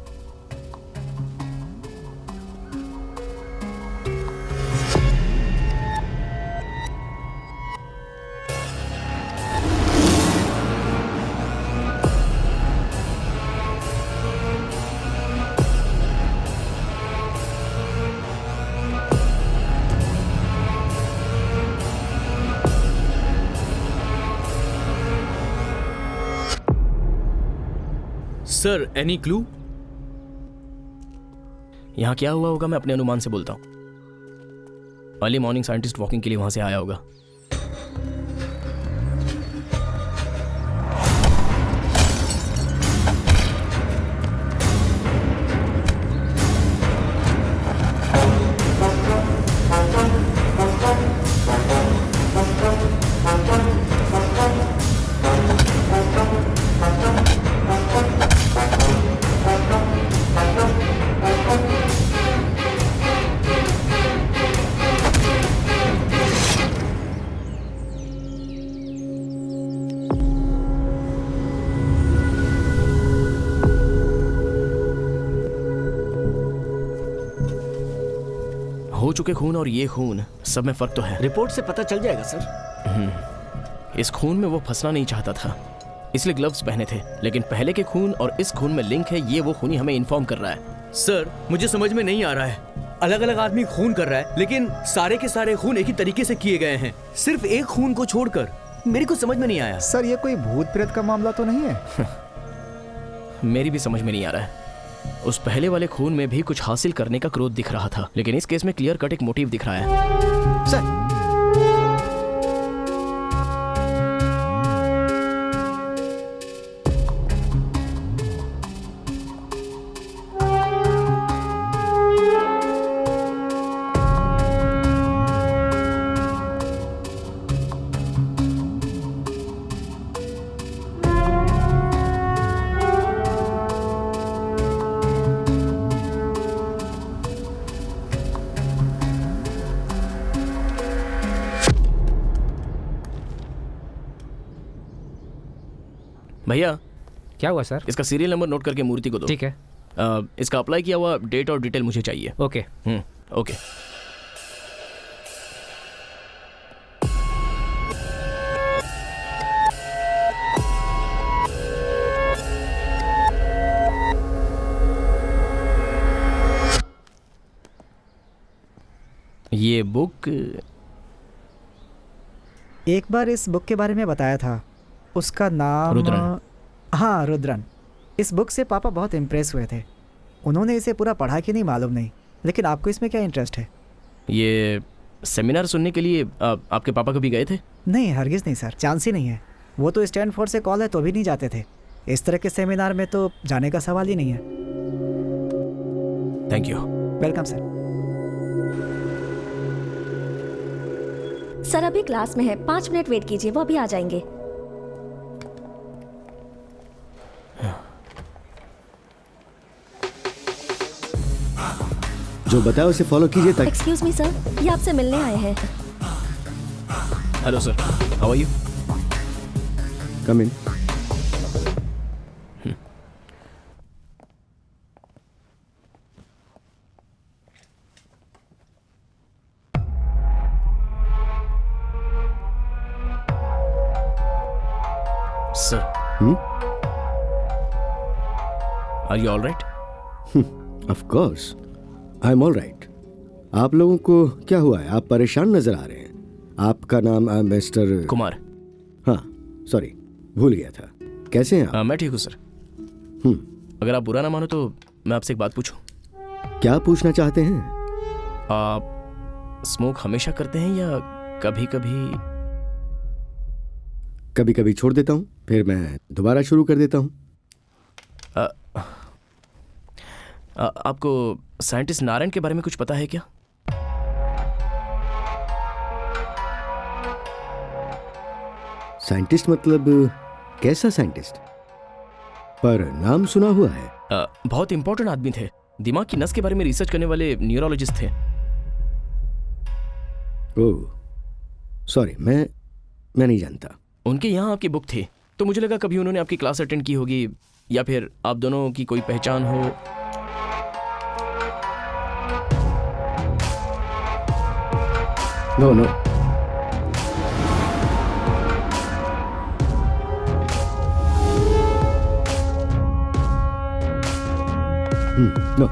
Sir, any clue? यहाँ क्या हुआ होगा मैं अपने अनुमान से बोलता हूँ। अर्ली मॉर्निंग साइंटिस्ट वॉकिंग के लिए वहां से आया होगा। हो चुके खून और ये खून, सब में फर्क तो है। रिपोर्ट से पता चल जाएगा सर। इस खून में वो फंसना नहीं चाहता था, इसलिए ग्लव्स पहने थे। लेकिन पहले के खून और इस खून में लिंक है, ये वो खूनी हमें इन्फॉर्म कर रहा है। सर, मुझे समझ में नहीं आ रहा है। अलग अलग आदमी खून कर रहा है, लेकिन सारे के सारे खून एक ही तरीके से किए गए हैं, सिर्फ एक खून को छोड़कर। मेरी कुछ समझ में नहीं आया। सर, ये कोई भूत प्रेत का मामला तो नहीं है? मेरी भी समझ में नहीं आ रहा है। उस पहले वाले खून में भी कुछ हासिल करने का क्रोध दिख रहा था, लेकिन इस केस में क्लियर कट एक मोटिव दिख रहा है। सर, भैया, क्या हुआ सर? इसका सीरियल नंबर नोट करके मूर्ति को दो। ठीक है। इसका अप्लाई किया हुआ डेट और डिटेल मुझे चाहिए। ओके। ओके। ये बुक, एक बार इस बुक के बारे में बताया था, उसका नाम रुद्रन। हाँ, रुद्रन। इस बुक से पापा बहुत इम्प्रेस हुए थे। उन्होंने इसे पूरा पढ़ा कि नहीं मालूम नहीं, लेकिन आपको इसमें क्या इंटरेस्ट है? ये सेमिनार सुनने के लिए आपके पापा कभी गए थे? नहीं, हरगिज़ नहीं सर, चांस ही नहीं है। वो तो स्टैनफोर्ड से कॉल है तो भी नहीं जाते थे। इस तरह के सेमिनार में तो जाने का सवाल ही नहीं है। Thank you. Welcome sir. Sir अभी क्लास में है, 5 मिनट वेट कीजिए, वो अभी आ जाएंगे। जो बताया उसे फॉलो कीजिए ताकि। एक्सक्यूज मी सर, ये आपसे मिलने आए हैं। Hello sir, how are you? Come in. Are you all right? Of course I am all right. आप लोगों को क्या हुआ है? आप परेशान नजर आ रहे हैं। आपका नाम मिस्टर कुमार। हाँ सॉरी, भूल गया था। कैसे हैं आप? मैं ठीक हूँ सर। अगर आप बुरा ना मानो तो मैं आपसे एक बात पूछूं? क्या पूछना चाहते हैं? आप स्मोक हमेशा करते हैं या कभी कभी? कभी कभी छोड़ देता हूँ, फिर मैं दोबारा शुरू कर देता हूँ। आपको साइंटिस्ट नारायण के बारे में कुछ पता है क्या? साइंटिस्ट मतलब कैसा साइंटिस्ट? पर नाम सुना हुआ है। बहुत इंपॉर्टेंट आदमी थे, दिमाग की नस के बारे में रिसर्च करने वाले न्यूरोलॉजिस्ट थे। ओह सॉरी, मैं नहीं जानता। उनके यहाँ आपकी बुक थी तो मुझे लगा कभी उन्होंने आपकी क्लास अटेंड की होगी या फिर आप दोनों की कोई पहचान हो। No no, no.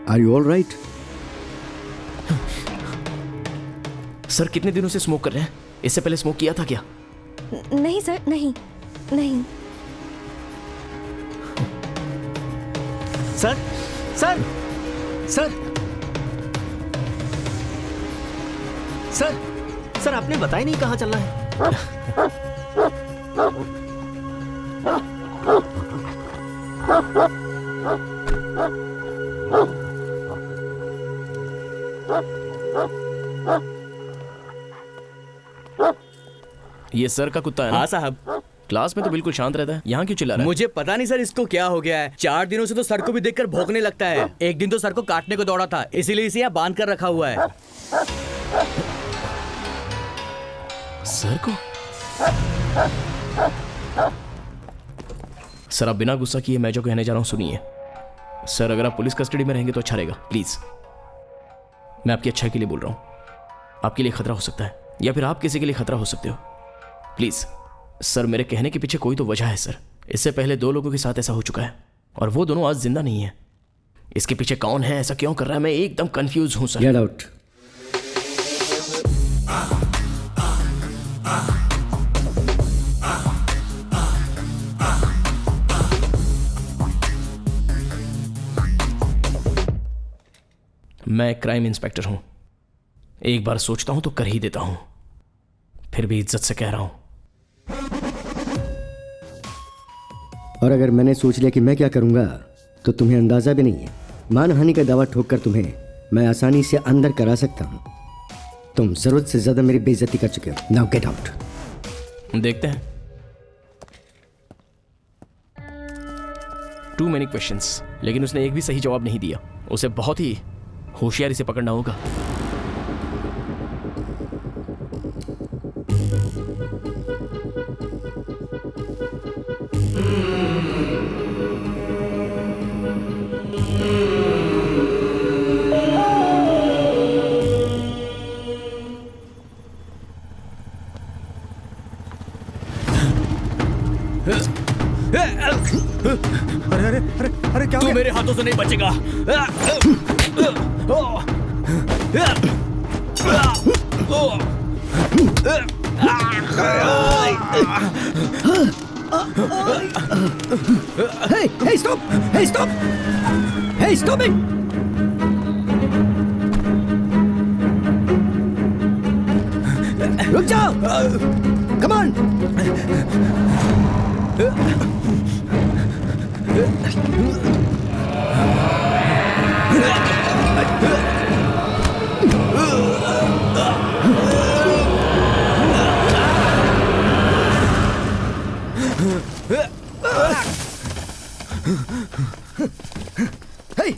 Are you all right? Sir कितने दिनों से स्मोक कर रहे हैं? इससे पहले स्मोक किया था क्या? नहीं सर, नहीं नहीं। Sir sir sir sir sir आपने बताया नहीं कहाँ चलना है? ये सर का कुत्ता है ना? हाँ साहब। क्लास में तो बिल्कुल शांत रहता है, यहाँ क्यों चिल्ला रहा है? मुझे पता नहीं सर इसको क्या हो गया है। 4 दिनों से तो सर को भी देखकर भौंकने लगता है। एक दिन तो सर को काटने को दौड़ा था, इसीलिए इसे यहाँ बांध कर रखा हुआ है। सर को? सर आप बिना गुस्सा किए मैं जो कहने जा रहा हूँ सुनिए। सर अगर आप पुलिस कस्टडी में रहेंगे तो अच्छा रहेगा, प्लीज। मैं आपकी अच्छाई के लिए बोल रहा हूँ। आपके लिए खतरा हो सकता है या फिर आप किसी के लिए खतरा हो सकते हो। प्लीज सर, मेरे कहने के पीछे कोई तो वजह है सर। इससे पहले 2 लोगों के साथ ऐसा हो चुका है और वो दोनों आज जिंदा नहीं है। इसके पीछे कौन है, ऐसा क्यों कर रहा है, मैं एकदम कंफ्यूज हूं सर। Get out. मैं क्राइम इंस्पेक्टर हूं, एक बार सोचता हूं तो कर ही देता हूं, फिर भी इज्जत से कह रहा हूं। और अगर मैंने सोच लिया कि मैं क्या करूंगा तो तुम्हें अंदाजा भी नहीं है। मानहानि का दावा ठोक कर तुम्हें मैं आसानी से अंदर करा सकता हूं। तुम जरूरत से ज्यादा मेरी बेइज्जती कर चुके हो। Now get out. देखते हैं। टू मेनी क्वेश्चंस, लेकिन उसने एक भी सही जवाब नहीं दिया। उसे बहुत ही होशियारी से पकड़ना होगा। अरे अरे अरे अरे क्या हो तू गया? मेरे हाथों से नहीं बचेगा। Hey, stop! Hey, stop! Hey, stop it! रुक जाओ! Come on! Hey!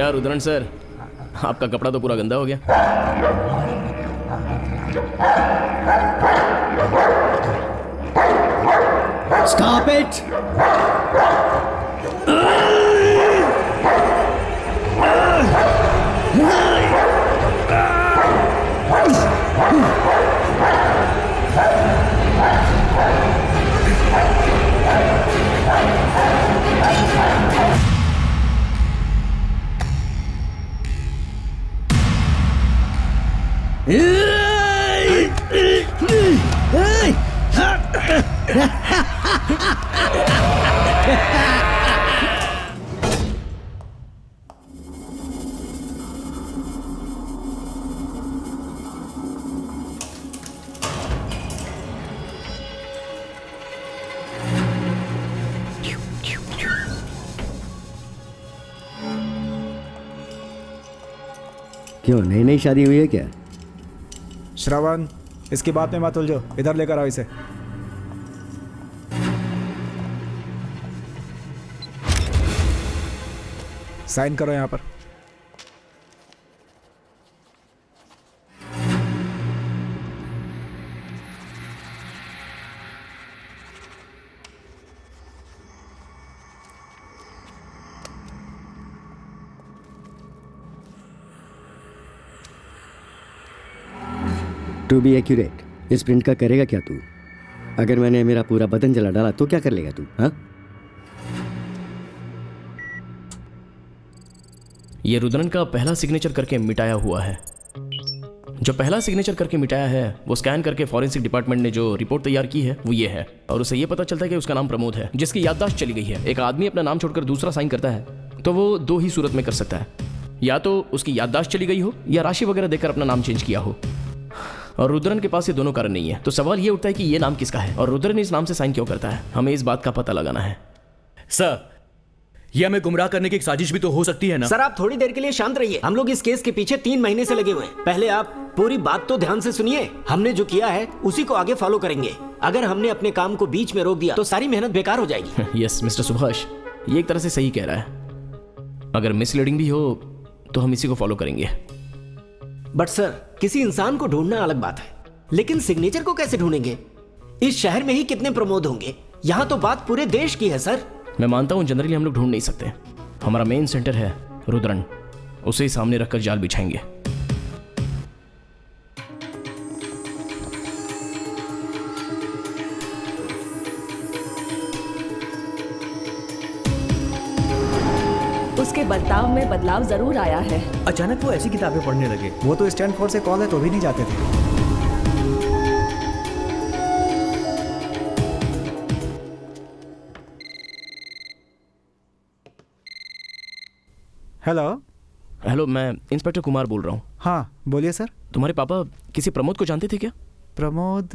क्या रुद्रन सर, आपका कपड़ा तो पूरा गंदा हो गया। Stop it! क्यों, नई नई शादी हुई है क्या? श्रवण, इसकी बात में मत उलझो, इधर लेकर आओ इसे। साइन करो यहां पर। टू बी एक्यूरेट, इस प्रिंट का करेगा क्या तू? अगर मैंने मेरा पूरा बदन जला डाला तो क्या कर लेगा तू? हाँ, ये रुद्रन का पहला सिग्नेचर करके मिटाया हुआ है। जो पहला सिग्नेचर करके मिटाया है वो स्कैन करके फॉरेंसिक डिपार्टमेंट ने जो रिपोर्ट तैयार की है वो ये है, और उसे ये पता चलता है कि उसका नाम प्रमोद है, जिसकी याददाश्त चली गई है। एक आदमी अपना नाम छोड़कर दूसरा साइन करता है तो वो दो ही सूरत में कर सकता है, या तो उसकी याददाश्त चली गई हो या राशि वगैरह देकर अपना नाम चेंज किया हो। और रुद्रन के पास ये दोनों कारण नहीं है, तो सवाल ये उठता है कि ये नाम किसका है और रुद्रन इस नाम से साइन क्यों करता है। हमें इस बात का पता लगाना है। सर, ये हमें गुमराह करने की एक साजिश भी तो हो सकती है ना? सर आप थोड़ी देर के लिए शांत रहिए। हम लोग इस केस के पीछे 3 महीने से लगे हुए हैं। पहले आप पूरी बात तो ध्यान से सुनिए। हमने जो किया है उसी को आगे फॉलो करेंगे। अगर हमने अपने काम को बीच में रोक दिया तो सारी मेहनत बेकार हो जाएगी। यस मिस्टर सुभाष, ये एक तरह से सही कह रहा है। अगर मिसलीडिंग भी हो तो हम इसी को फॉलो करेंगे। बट सर, किसी इंसान को ढूंढना अलग बात है, लेकिन सिग्नेचर को कैसे ढूंढेंगे? इस शहर में ही कितने प्रमोद होंगे? यहाँ तो बात पूरे देश की है सर। मैं मानता हूँ जनरली हम लोग ढूंढ नहीं सकते। हमारा मेन सेंटर है रुद्रन, उसे ही सामने रखकर जाल बिछाएंगे। उसके बर्ताव में बदलाव जरूर आया है। अचानक वो ऐसी किताबें पढ़ने लगे। वो तो स्टैनफोर्ड से कॉल है तो भी नहीं जाते थे। हेलो हेलो, मैं इंस्पेक्टर कुमार बोल रहा हूँ। हाँ बोलिए सर। तुम्हारे पापा किसी प्रमोद को जानते थे क्या? प्रमोद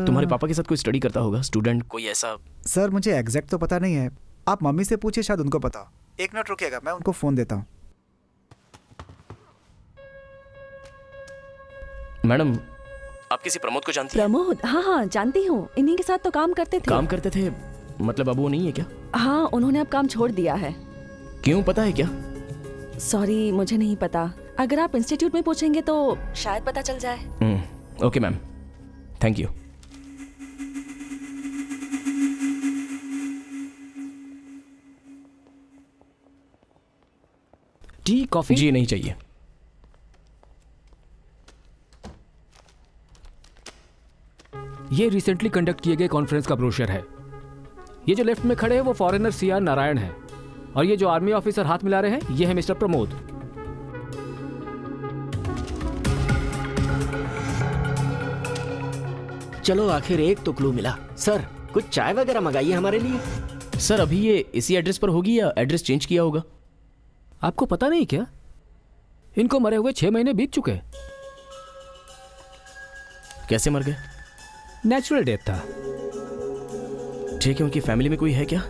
तुम्हारे पापा के साथ कोई स्टडी करता होगा, स्टूडेंट कोई ऐसा? सर मुझे एग्जैक्ट तो पता नहीं है, आप मम्मी से पूछिए, शायद उनको पता हो। एक मिनट रुकिएगा, मैं उनको फोन देता हूँ। मैडम, आप किसी प्रमोद को जानती हैं? प्रमोद? हाँ हाँ जानती हूँ, इन्हीं के साथ तो काम करते थे। काम करते थे मतलब अब वो नहीं है क्या? हाँ, उन्होंने अब काम छोड़ दिया है। क्यों, पता है क्या? सॉरी, मुझे नहीं पता। अगर आप इंस्टीट्यूट में पूछेंगे तो शायद पता चल जाए। Okay ma'am, thank you. Tea coffee? जी नहीं चाहिए। ये रिसेंटली कंडक्ट किए गए कॉन्फ्रेंस का ब्रोशर है। ये जो लेफ्ट में खड़े हैं वो फॉरेनर सीआर नारायण है, और ये जो आर्मी ऑफिसर हाथ मिला रहे हैं ये है मिस्टर प्रमोद। चलो आखिर एक तो क्लू मिला। सर कुछ चाय वगैरह मंगाइए हमारे लिए। सर अभी ये इसी एड्रेस पर होगी या एड्रेस चेंज किया होगा? आपको पता नहीं क्या, इनको मरे हुए 6 महीने बीत चुके। कैसे मर गए? नेचुरल डेथ था। ठीक है, उनकी फैमिली में कोई है क्या?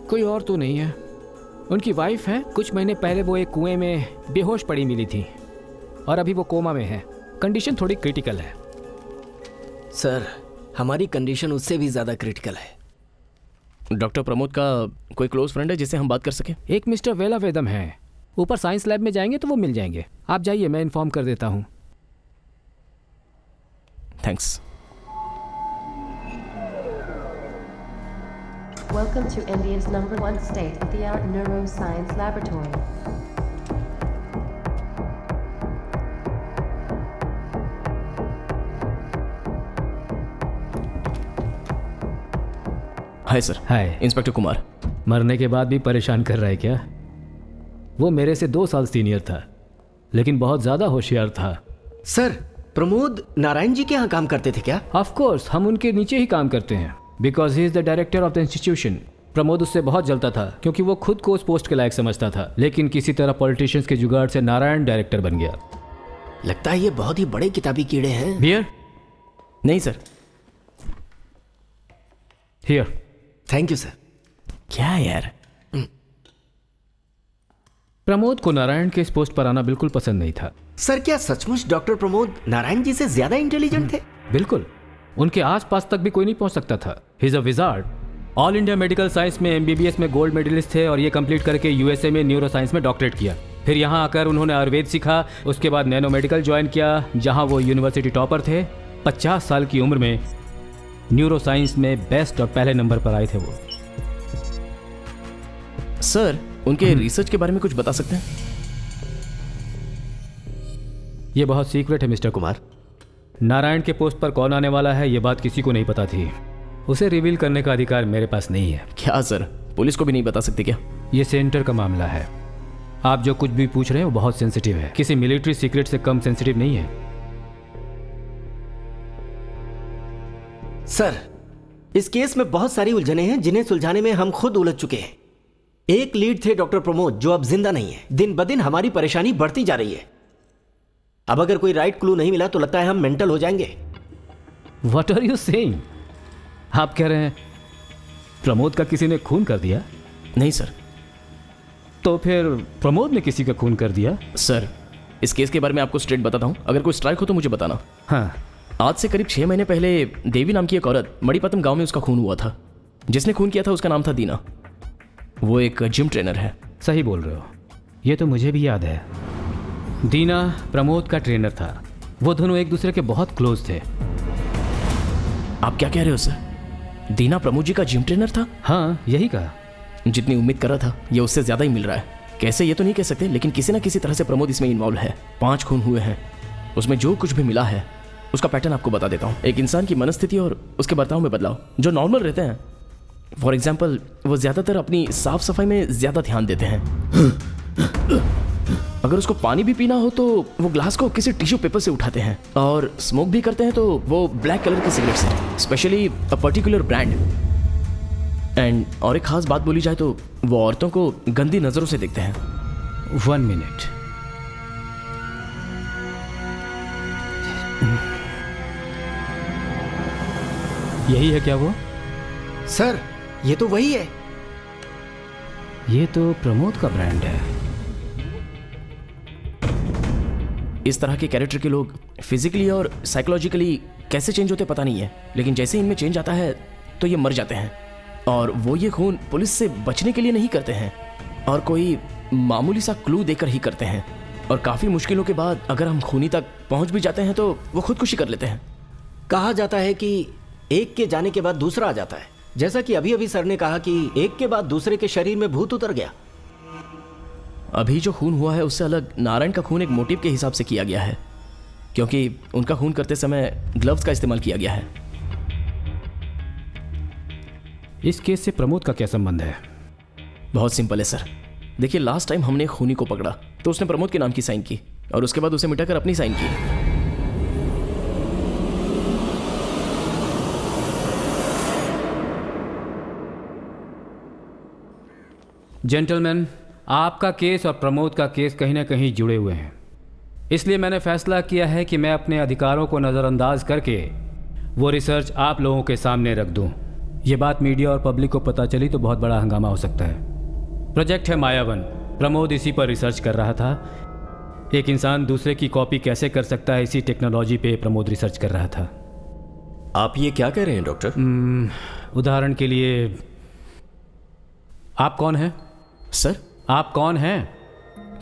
कोई और तो नहीं है। उनकी वाइफ है, कुछ महीने पहले वो एक कुएं में बेहोश पड़ी मिली थी और अभी वो कोमा में है। कंडीशन थोड़ी क्रिटिकल है। सर हमारी कंडीशन उससे भी ज्यादा क्रिटिकल है। डॉक्टर प्रमोद का कोई क्लोज फ्रेंड है जिससे हम बात कर सकें? एक मिस्टर वेला वेदम है, ऊपर साइंस लैब में जाएंगे तो वो मिल जाएंगे। आप जाइए, मैं इन्फॉर्म कर देता हूँ। Thanks. Welcome to India's #1 state-of-the-art neuroscience laboratory. Hi sir. Hi. Inspector Kumar. मरने के बाद भी परेशान कर रहा है क्या? वो मेरे से 2 साल सीनियर था, लेकिन बहुत ज्यादा होशियार था। सर, प्रमोद नारायण जी के यहाँ काम करते थे क्या? ऑफ कोर्स, हम उनके नीचे ही काम करते हैं, because he is the director of the institution. Pramod उससे बहुत जलता था क्योंकि वो खुद को उस पोस्ट के लायक समझता था, लेकिन किसी तरह पॉलिटिशियंस के जुगाड़ से नारायण डायरेक्टर बन गया। लगता है ये बहुत ही बड़े किताबी कीड़े हैं। बियर? नहीं sir. Here. Thank you sir. क्या यार? प्रमोद को नारायण के इस पोस्ट पर आना बिल्कुल पसंद नहीं था। सर, क्या सचमुच डॉक्टर प्रमोद नारायण जी से ज्यादा इंटेलिजेंट थे? बिल्कुल, उनके आसपास तक भी कोई नहीं पहुंच सकता था। He is a wizard. All India medical science में MBBS में गोल्ड मेडलिस्ट थे और ये कंप्लीट करके USA में न्यूरो साइंस में डॉक्टरेट किया। फिर यहाँ आकर उन्होंने आयुर्वेद सीखा, उसके बाद नैनो मेडिकल ज्वाइन किया जहाँ वो यूनिवर्सिटी टॉपर थे। 50 साल की उम्र में न्यूरो साइंस में बेस्ट और पहले नंबर पर आए थे वो। सर, उनके रिसर्च के बारे में कुछ बता सकते हैं? ये बहुत सीक्रेट है मिस्टर कुमार। नारायण के पोस्ट पर कौन आने वाला है ये बात किसी को नहीं पता थी। उसे रिवील करने का अधिकार मेरे पास नहीं है। क्या सर, पुलिस को भी नहीं बता सकते क्या? ये सेंटर का मामला है। आप जो कुछ भी पूछ रहे हैं वो बहुत सेंसिटिव है, किसी मिलिट्री सीक्रेट से कम सेंसिटिव नहीं है। सर, इस केस में बहुत सारी उलझने हैं जिन्हें सुलझाने में हम खुद उलझ चुके हैं। एक लीड थे डॉक्टर प्रमोद, जो अब जिंदा नहीं है। दिन ब दिन हमारी परेशानी बढ़ती जा रही है। अब अगर कोई राइट क्लू नहीं मिला तो लगता है हम मेंटल हो जाएंगे। What are you saying? आप कह रहे हैं प्रमोद का किसी ने खून कर दिया? नहीं सर। तो फिर प्रमोद ने किसी का खून कर दिया? सर, इस केस के बारे में आपको स्ट्रेट बताता हूं, अगर कोई स्ट्राइक हो तो मुझे बताना। हाँ। आज से करीब 6 महीने पहले देवी नाम की एक औरत, मणिपतम गांव में उसका खून हुआ था। जिसने खून किया था उसका नाम था दीना। वो एक जिम ट्रेनर है। सही बोल रहे हो, ये तो मुझे भी याद है। दीना प्रमोद का ट्रेनर था। वो दोनों एक दूसरे के बहुत क्लोज थे। आप क्या कह रहे हो सर? दीना प्रमोद जी का जिम ट्रेनर था? हाँ, यही कहा। जितनी उम्मीद कर रहा था ये उससे ज्यादा ही मिल रहा है। कैसे ये तो नहीं कह सकते, लेकिन किसी ना किसी तरह से प्रमोद इसमें इन्वॉल्व है। 5 खून हुए हैं। उसमें जो कुछ भी मिला है उसका पैटर्न आपको बता देता हूँ। एक इंसान की मनस्थिति और उसके बर्ताव में बदलाव जो नॉर्मल रहते हैं। फॉर एग्जाम्पल, वो ज्यादातर अपनी साफ सफाई में ज्यादा ध्यान देते हैं। अगर उसको पानी भी पीना हो तो वो ग्लास को किसी टिश्यू पेपर से उठाते हैं। और स्मोक भी करते हैं तो वो ब्लैक कलर के सिगरेट्स हैं, specially a particular brand. And और एक खास बात बोली जाए तो वो औरतों को गंदी नजरों से देखते हैं। 1 मिनट। यही है क्या वो? सर, ये तो वही है। ये तो प्रमोद का ब्रांड है। इस तरह के कैरेक्टर के लोग फिजिकली और साइकोलॉजिकली कैसे चेंज होते पता नहीं है, लेकिन जैसे इनमें चेंज आता है तो ये मर जाते हैं। और वो ये खून पुलिस से बचने के लिए नहीं करते हैं और कोई मामूली सा क्लू देकर ही करते हैं। और काफी मुश्किलों के बाद अगर हम खूनी तक पहुंच भी जाते हैं तो वो खुदकुशी कर लेते हैं। कहा जाता है कि एक के जाने के बाद दूसरा आ जाता है। जैसा कि अभी अभी सर ने कहा कि एक के बाद दूसरे के शरीर में भूत उतर गया। अभी जो खून हुआ है उससे अलग नारायण का खून एक मोटिव के हिसाब से किया गया है, क्योंकि उनका खून करते समय ग्लव्स का इस्तेमाल किया गया है। इस केस से प्रमोद का क्या संबंध है? बहुत सिंपल है सर। देखिए, लास्ट टाइम हमने खूनी को पकड़ा तो उसने प्रमोद के नाम की साइन की और उसके बाद उसे मिटाकर अपनी साइन की। जेंटलमैन, आपका केस और प्रमोद का केस कहीं ना कहीं जुड़े हुए हैं। इसलिए मैंने फैसला किया है कि मैं अपने अधिकारों को नज़रअंदाज करके वो रिसर्च आप लोगों के सामने रख दूं। ये बात मीडिया और पब्लिक को पता चली तो बहुत बड़ा हंगामा हो सकता है। प्रोजेक्ट है मायावन। प्रमोद इसी पर रिसर्च कर रहा था। एक इंसान दूसरे की कॉपी कैसे कर सकता है, इसी टेक्नोलॉजी पे प्रमोद रिसर्च कर रहा था। आप ये क्या कह रहे हैं डॉक्टर? उदाहरण के लिए, आप कौन हैं? सर, आप कौन हैं?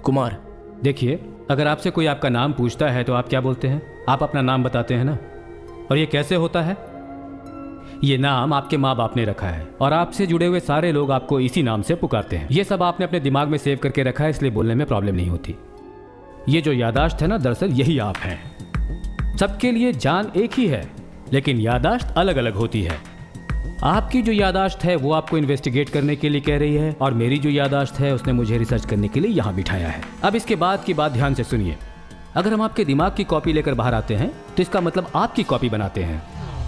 कुमार। देखिए, अगर आपसे कोई आपका नाम पूछता है तो आप क्या बोलते हैं? आप अपना नाम बताते हैं ना। और ये कैसे होता है? ये नाम आपके माँ बाप ने रखा है और आपसे जुड़े हुए सारे लोग आपको इसी नाम से पुकारते हैं। ये सब आपने अपने दिमाग में सेव करके रखा है, इसलिए बोलने में प्रॉब्लम नहीं होती। ये जो यादाश्त है ना, दरअसल यही आप हैं। सबके लिए जान एक ही है, लेकिन यादाश्त अलग अलग होती है। आपकी जो यादाश्त है वो आपको इन्वेस्टिगेट करने के लिए कह रही है, और मेरी जो यादाश्त है उसने मुझे रिसर्च करने के लिए यहाँ बिठाया है। अब इसके बाद की बात ध्यान से सुनिए। अगर हम आपके दिमाग की कॉपी लेकर बाहर आते हैं तो इसका मतलब आपकी कॉपी बनाते हैं।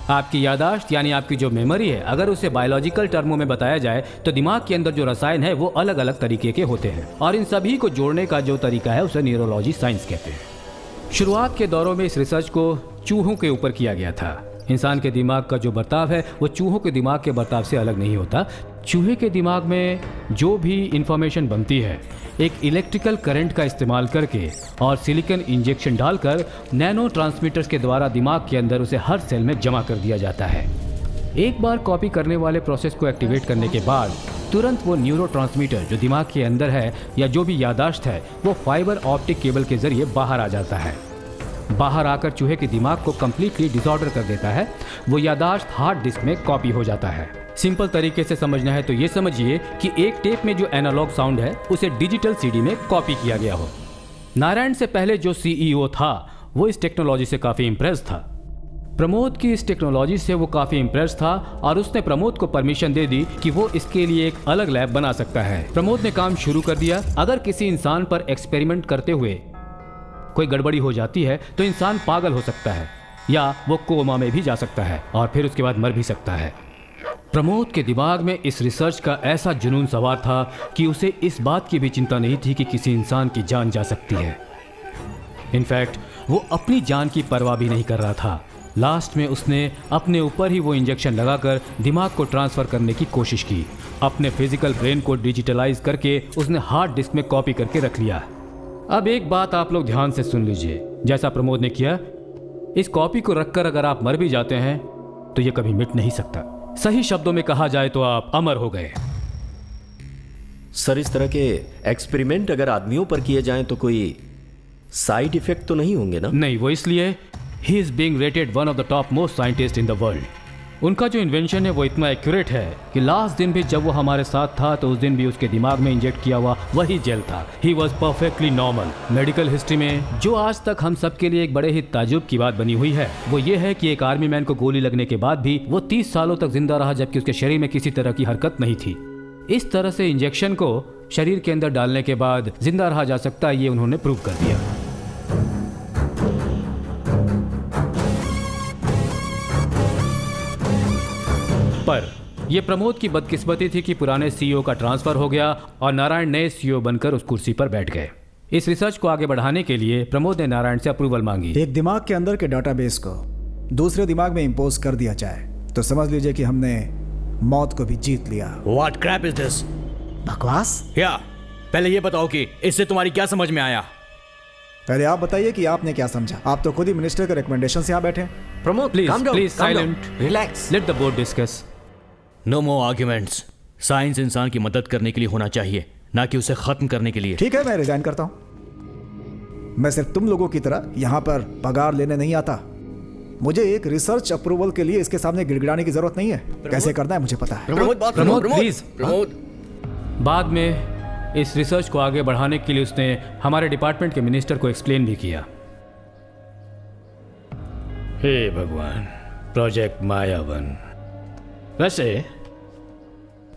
आपकी यादाश्त यानी आपकी जो मेमोरी है, अगर उसे बायोलॉजिकल टर्मों में बताया जाए तो दिमाग के अंदर जो रसायन है वो अलग अलग तरीके के होते हैं, और इन सभी को जोड़ने का जो तरीका है उसे न्यूरोलॉजी साइंस कहते हैं। शुरुआत के दौरों में इस रिसर्च को चूहों के ऊपर किया गया था। इंसान के दिमाग का जो बर्ताव है वो चूहों के दिमाग के बर्ताव से अलग नहीं होता। चूहे के दिमाग में जो भी इंफॉर्मेशन बनती है एक इलेक्ट्रिकल करंट का इस्तेमाल करके और सिलिकॉन इंजेक्शन डालकर नैनो ट्रांसमीटर्स के द्वारा दिमाग के अंदर उसे हर सेल में जमा कर दिया जाता है। एक बार कॉपी करने वाले प्रोसेस को एक्टिवेट करने के बाद तुरंत वो न्यूरोट्रांसमीटर जो दिमाग के अंदर है या जो भी यादाश्त है वो फाइबर ऑप्टिक केबल के जरिए बाहर आ जाता है। बाहर आकर चूहे के दिमाग को कंप्लीटली डिसऑर्डर कर देता है। वो यादाश्त हार्ड डिस्क में कॉपी हो जाता है। सिंपल तरीके से समझना है तो ये समझिए कि एक टेप में जो एनालॉग साउंड है उसे डिजिटल सीडी में कॉपी किया गया हो। नारायण से पहले जो सीईओ था वो इस टेक्नोलॉजी से काफ़ी इम्प्रेस था। प्रमोद की इस टेक्नोलॉजी से वो काफ़ी इम्प्रेस था और उसने प्रमोद को परमिशन दे दी कि वो इसके लिए एक अलग लैब बना सकता है। प्रमोद ने काम शुरू कर दिया। अगर किसी इंसान पर एक्सपेरिमेंट करते हुए कोई गड़बड़ी हो जाती है तो इंसान पागल हो सकता है या वो कोमा में भी जा सकता है और फिर उसके बाद मर भी सकता है। प्रमोद के दिमाग में इस रिसर्च का ऐसा जुनून सवार था कि उसे इस बात की भी चिंता नहीं थी कि किसी इंसान की जान जा सकती है। इनफैक्ट वो अपनी जान की परवाह भी नहीं कर रहा था। लास्ट में उसने अपने ऊपर ही वो इंजेक्शन लगाकर दिमाग को ट्रांसफ़र करने की कोशिश की। अपने फिजिकल ब्रेन को डिजिटलाइज करके उसने हार्ड डिस्क में कॉपी करके रख लिया। अब एक बात आप लोग ध्यान से सुन लीजिए। जैसा प्रमोद ने किया, इस कॉपी को रखकर अगर आप मर भी जाते हैं तो ये कभी मिट नहीं सकता। सही शब्दों में कहा जाए तो आप अमर हो गए। सर, इस तरह के एक्सपेरिमेंट अगर आदमियों पर किए जाएं तो कोई साइड इफेक्ट तो नहीं होंगे ना? नहीं, वो इसलिए he is being rated one of the top most scientist in the world. उनका जो इन्वेंशन है वो इतना एक्यूरेट है कि लास्ट दिन भी जब वो हमारे साथ था तो उस दिन भी उसके दिमाग में इंजेक्ट किया हुआ वही जेल था। He was perfectly normal. Medical history में जो आज तक हम सब के लिए एक बड़े ही ताजुब की बात बनी हुई है वो ये है कि एक आर्मी मैन को गोली लगने के बाद भी वो 30 सालों तक जिंदा रहा, जबकि उसके शरीर में किसी तरह की हरकत नहीं थी। इस तरह से इंजेक्शन को शरीर के अंदर डालने के बाद जिंदा रहा जा सकता है, ये उन्होंने प्रूव कर दिया। पर यह प्रमोद की बदकिस्मती थी कि पुराने सीईओ का ट्रांसफर हो गया और नारायण नए सीईओ बनकर उस कुर्सी पर बैठ गए। इस रिसर्च को आगे बढ़ाने के लिए प्रमोद ने नारायण से अप्रूवल मांगी। एक दिमाग के अंदर के डाटाबेस को दूसरे दिमाग में इंपोज कर दिया जाए तो समझ लीजिए कि हमने मौत को भी जीत लिया। What crap is this? बकवास? या पहले ये बताओ कि इससे तुम्हारी क्या समझ में आया? पहले आप बताइए कि आपने क्या समझा। आप तो खुद ही मिनिस्टर के रिकमेंडेशन से यहाँ बैठे हैं। Pramod, please silent, relax, let the board discuss. No more arguments. Science इंसान की मदद करने के लिए होना चाहिए, ना कि उसे खत्म करने के लिए। ठीक है, मैं रिजाइन करता हूँ। मैं सिर्फ तुम लोगों की तरह यहाँ पर पगार लेने नहीं आता। मुझे एक रिसर्च अप्रूवल के लिए इसके सामने गिड़गिड़ाने की जरूरत नहीं है। कैसे करना है मुझे पता है। प्रमोद प्लीज। बाद में इस रिसर्च को आगे बढ़ाने के लिए उसने हमारे डिपार्टमेंट के मिनिस्टर को एक्सप्लेन भी किया। हे भगवान, प्रोजेक्ट मायावन। वैसे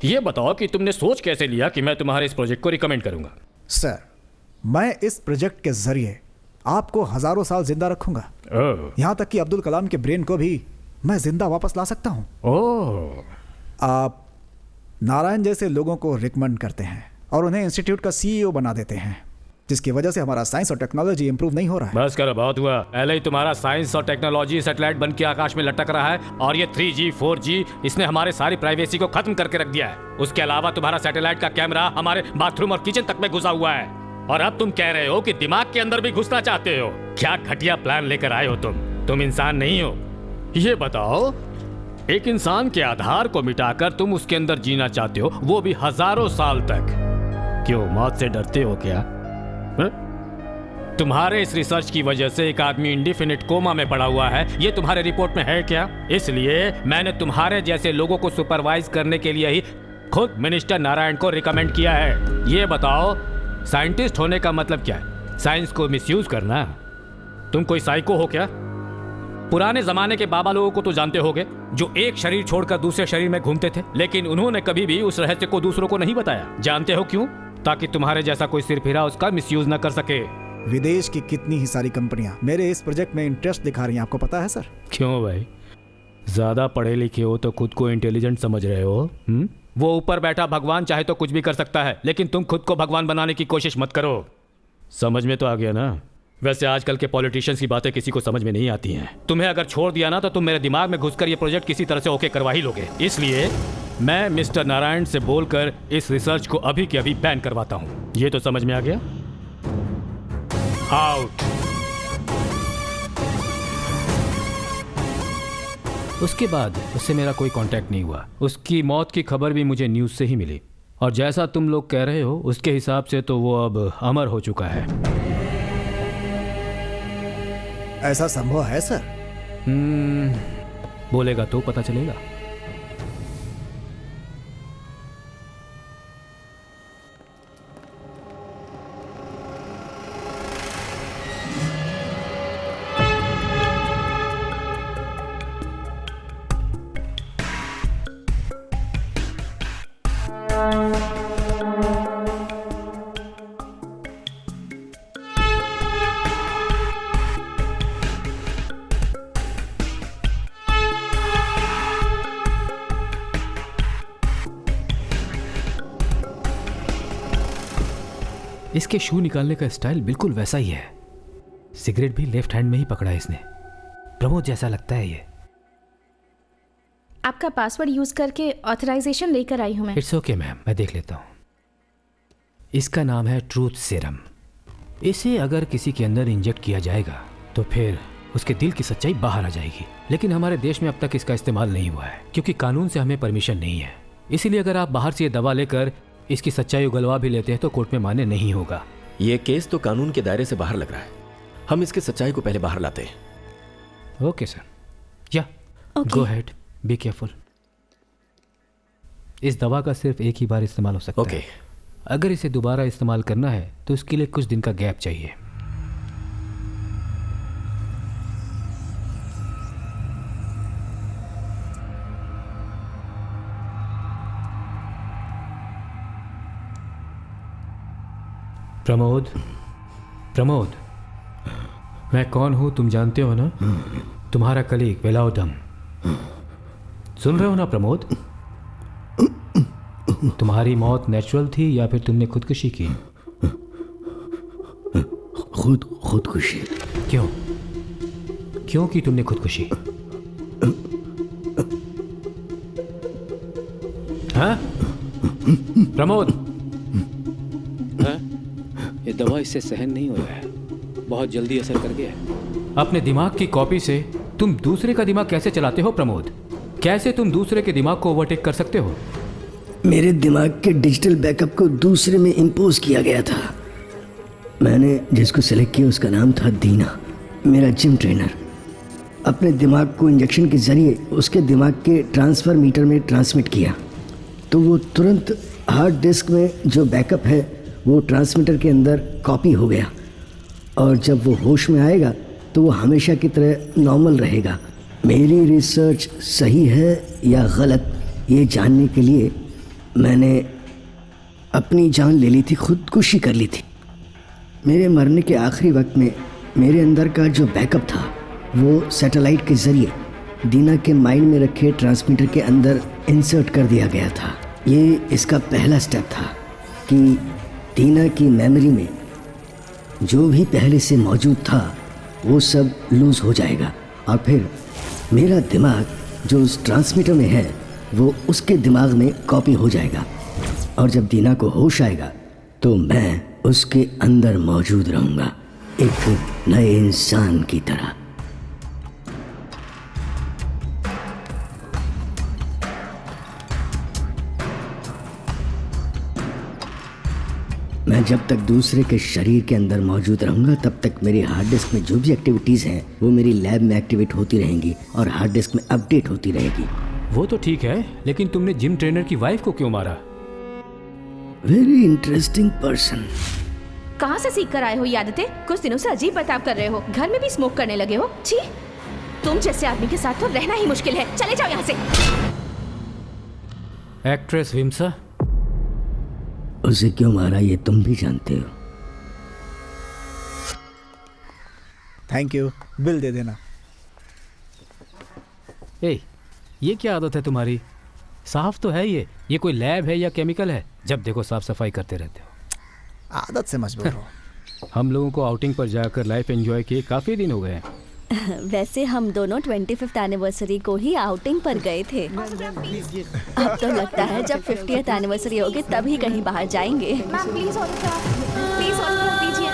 ये बताओ कि तुमने सोच कैसे लिया कि मैं तुम्हारे इस प्रोजेक्ट को रिकमेंड करूंगा? सर, मैं इस प्रोजेक्ट के जरिए आपको हजारों साल जिंदा रखूंगा। यहां तक कि अब्दुल कलाम के ब्रेन को भी मैं जिंदा वापस ला सकता हूं। आप नारायण जैसे लोगों को रिकमेंड करते हैं और उन्हें इंस्टीट्यूट का सीईओ बना देते हैं, जिसकी वजह से हमारा साइंस और टेक्नोलॉजी इंप्रूव नहीं हो रहा है। बस करो, बहुत हुआ। पहले ही तुम्हारा साइंस और टेक्नोलॉजी सैटेलाइट बन के आकाश में लटक रहा है और ये 3G 4G इसने हमारे सारी प्राइवेसी को खत्म करके रख दिया है। उसके अलावा तुम्हारा सैटेलाइट का कैमरा हमारे बाथरूम और किचन तक में घुसा हुआ है और अब तुम कह रहे हो कि दिमाग के अंदर भी घुसना चाहते हो। क्या घटिया प्लान लेकर आए हो तुम इंसान नहीं हो। ये बताओ, एक इंसान के आधार को मिटाकर तुम उसके अंदर जीना चाहते हो, वो भी हजारों साल तक। क्यों, मौत से डरते हो क्या? तुम्हारे इस रिसर्च की वजह से एक आदमी इंडिफिनिट कोमा में पड़ा हुआ है, ये तुम्हारे रिपोर्ट में है क्या? इसलिए मैंने तुम्हारे जैसे लोगों को सुपरवाइज करने के लिए ही खुद मिनिस्टर नारायण को रिकमेंड किया है। ये बताओ, साइंटिस्ट होने का मतलब क्या है? साइंस को मिसयूज करना? तुम कोई साइको हो क्या? पुराने जमाने के बाबा लोगों को तो जानते होगे, जो एक शरीर छोड़कर दूसरे शरीर में घूमते थे, लेकिन उन्होंने कभी भी उस रहस्य को दूसरों को नहीं बताया। जानते हो क्यों? ताकि तुम्हारे जैसा कोई सिरफिरा उसका मिसयूज ना कर सके। विदेश की कितनी ही सारी कंपनियां मेरे इस प्रोजेक्ट में इंटरेस्ट दिखा रही हैं, आपको पता है सर? क्यों भाई, ज्यादा पढ़े लिखे हो तो खुद को इंटेलिजेंट समझ रहे हो? वो ऊपर बैठा भगवान चाहे तो कुछ भी कर सकता है, लेकिन तुम खुद को भगवान बनाने की कोशिश मत करो। समझ में तो आ गया ना? वैसे आजकल के पॉलिटिशियंस की बातें किसी को समझ में नहीं आती हैं। तुम्हें अगर छोड़ दिया ना तो तुम मेरे दिमाग में घुसकर ये प्रोजेक्ट किसी तरह से ओके करवा ही लोगे। इसलिए मैं मिस्टर नारायण से बोलकर इस रिसर्च को अभी के अभी बैन करवाता हूँ। ये तो समझ में आ गया? आउट। उसके बाद उससे मेरा कोई कांटेक्ट नहीं हुआ। उसकी मौत की खबर भी मुझे न्यूज़ से ही मिली, और जैसा तुम लोग कह रहे हो उसके हिसाब से तो वो अब अमर हो चुका है। ऐसा संभव है सर? बोलेगा तो पता चलेगा। इसके शू निकालने का स्टाइल बिल्कुल वैसा ही है। सिगरेट भी लेफ्ट हैंड में ही पकड़ा है इसने। प्रमोद जैसा लगता है ये। आपका पासवर्ड यूज करके ऑथराइजेशन लेकर आई हूं मैं। इट्स ओके मैम, मैं देख लेता हूँ। इसका नाम है ट्रूथ सीरम। इसे अगर किसी के अंदर इंजेक्ट किया जाएगा तो फिर उसके दिल की सच्चाई बाहर आ जाएगी। लेकिन हमारे देश में अब तक इसका इस्तेमाल नहीं हुआ है, क्योंकि कानून से हमें परमिशन नहीं है। इसीलिए अगर आप बाहर से ये दवा लेकर इसकी सच्चाई उगलवा भी लेते हैं तो कोर्ट में मान्य नहीं होगा। ये केस तो कानून के दायरे से बाहर लग रहा है। हम इसकी सच्चाई को पहले बाहर लाते हैं। ओके सर, या गो हेड, बी केयरफुल। इस दवा का सिर्फ एक ही बार इस्तेमाल हो सकता है। अगर इसे दोबारा इस्तेमाल करना है तो इसके लिए कुछ दिन का गैप चाहिए। प्रमोद, प्रमोद, मैं कौन हूं तुम जानते हो ना? तुम्हारा कलीग वेलाउदम। सुन रहे हो ना प्रमोद? तुम्हारी मौत नेचुरल थी या फिर तुमने खुदकुशी की? खुदकुशी। क्यों? क्यों की तुमने खुदकुशी? हाँ प्रमोद? ये दवा इससे सहन नहीं हो रहा है, बहुत जल्दी असर कर गया है। अपने दिमाग की कॉपी से तुम दूसरे का दिमाग कैसे चलाते हो प्रमोद? कैसे तुम दूसरे के दिमाग को ओवरटेक कर सकते हो? मेरे दिमाग के डिजिटल बैकअप को दूसरे में इंपोज किया गया था। मैंने जिसको सेलेक्ट किया उसका नाम था दीना, मेरा जिम ट्रेनर। अपने दिमाग को इंजेक्शन के जरिए उसके दिमाग के ट्रांसफर मीटर में ट्रांसमिट किया, तो वो तुरंत हार्ड डिस्क में जो बैकअप है वो ट्रांसमीटर के अंदर कॉपी हो गया, और जब वो होश में आएगा तो वो हमेशा की तरह नॉर्मल रहेगा। मेरी रिसर्च सही है या गलत ये जानने के लिए मैंने अपनी जान ले ली थी, खुदकुशी कर ली थी। मेरे मरने के आखिरी वक्त में मेरे अंदर का जो बैकअप था वो सैटेलाइट के ज़रिए दीना के माइंड में रखे ट्रांसमीटर के अंदर इंसर्ट कर दिया गया था। ये इसका पहला स्टेप था कि दीना की मेमोरी में जो भी पहले से मौजूद था वो सब लूज़ हो जाएगा, और फिर मेरा दिमाग जो उस ट्रांसमीटर में है वो उसके दिमाग में कॉपी हो जाएगा, और जब दीना को होश आएगा तो मैं उसके अंदर मौजूद रहूँगा, एक नए इंसान की तरह। मैं जब तक दूसरे के शरीर के अंदर मौजूद रहूंगा तब तक मेरी हार्ड डिस्क में जो भी एक्टिविटीज हैं वो मेरी लैब में एक्टिवेट होती रहेंगी और हार्ड डिस्क में अपडेट होती रहेगी। वो तो ठीक है, लेकिन तुमने जिम ट्रेनर की वाइफ को क्यों मारा? Very interesting person. कहाँ से सीख कर आए हो ये आदतें? कुछ दिनों से अजीब बर्ताव कर रहे हो, घर में भी स्मोक करने लगे हो। छी, तुम जैसे आदमी के साथ तो रहना ही मुश्किल है। चले जाओ यहाँ से। एक्ट्रेस विमसा, उसे क्यों मारा ये तुम भी जानते हो। थैंक यू, बिल दे देना। ये क्या आदत है तुम्हारी? साफ तो है ये कोई लैब है या केमिकल है? जब देखो साफ सफाई करते रहते हो। आदत से मजबूर हो। हम लोगों को आउटिंग पर जाकर लाइफ एंजॉय किए काफी दिन हो गए हैं। वैसे हम दोनों 25th एनिवर्सरी को ही आउटिंग पर गए थे। अब तो लगता है जब 50th एनिवर्सरी होगी तभी कहीं बाहर जाएंगे। मैम प्लीज ऑटोग्राफ दीजिए।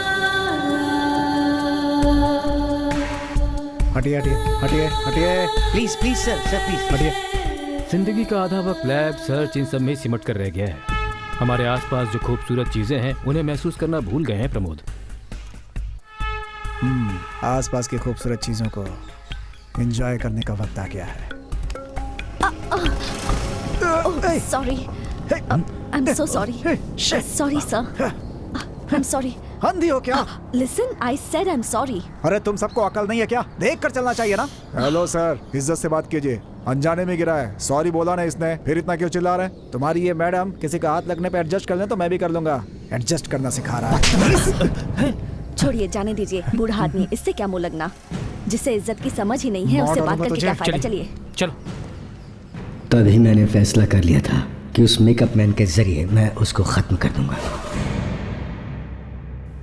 हटिए हटिए हटिए हटिए। प्लीज प्लीज सर प्लीज हटिए। जिंदगी का आधा वक्त लैब, सर्च इन सब में सिमट कर रह गया है। हमारे आसपास जो खूबसूरत चीजें हैं उन्हें महसूस करना भूल गए हैं प्रमोद। आसपास की खूबसूरत चीजों को एंजॉय करने का वक्त आ गया है। Sorry, I am so sorry. Sorry sir, I am sorry. अंधी हो क्या? Listen, I said I am sorry. अरे तुम सबको अकल नहीं है क्या? देख कर चलना चाहिए ना। हेलो सर, इज्जत से बात कीजिए। अनजाने में गिरा है, सॉरी बोला ना इसने, फिर इतना क्यों चिल्ला रहे हैं? तुम्हारी ये मैडम किसी का हाथ लगने पे एडजस्ट कर ले तो मैं भी कर लूंगा। एडजस्ट करना सिखा रहा है। छोड़िए, जाने दीजिए। बूढ़ा आदमी, इससे क्या मुंह लगना? जिसे इज्जत की समझ ही नहीं है उससे बात करके क्या फायदा। चलिए चलो। तभी मैंने फैसला कर लिया था कि उस मेकअप मैन के जरिए मैं उसको खत्म कर दूंगा।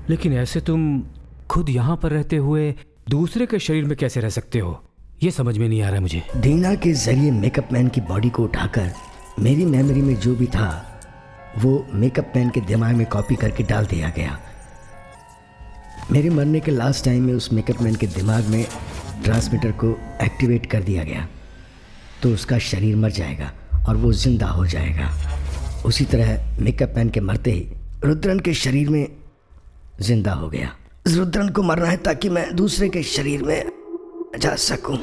लेकिन ऐसे तुम खुद यहाँ पर रहते हुए दूसरे के शरीर में कैसे रह सकते हो? ये समझ में नहीं आ रहा मुझे। दीना के जरिए मेकअप मैन की बॉडी को उठाकर मेरी मेमोरी में जो भी था वो मेकअप मैन के दिमाग में कॉपी करके डाल दिया गया। मेरे मरने के लास्ट टाइम में उस मेकअप मैन के दिमाग में ट्रांसमीटर को एक्टिवेट कर दिया गया तो उसका शरीर मर जाएगा और वो जिंदा हो जाएगा। उसी तरह मेकअप मैन के मरते ही रुद्रन के शरीर में जिंदा हो गया। रुद्रन को मरना है ताकि मैं दूसरे के शरीर में जा सकूं।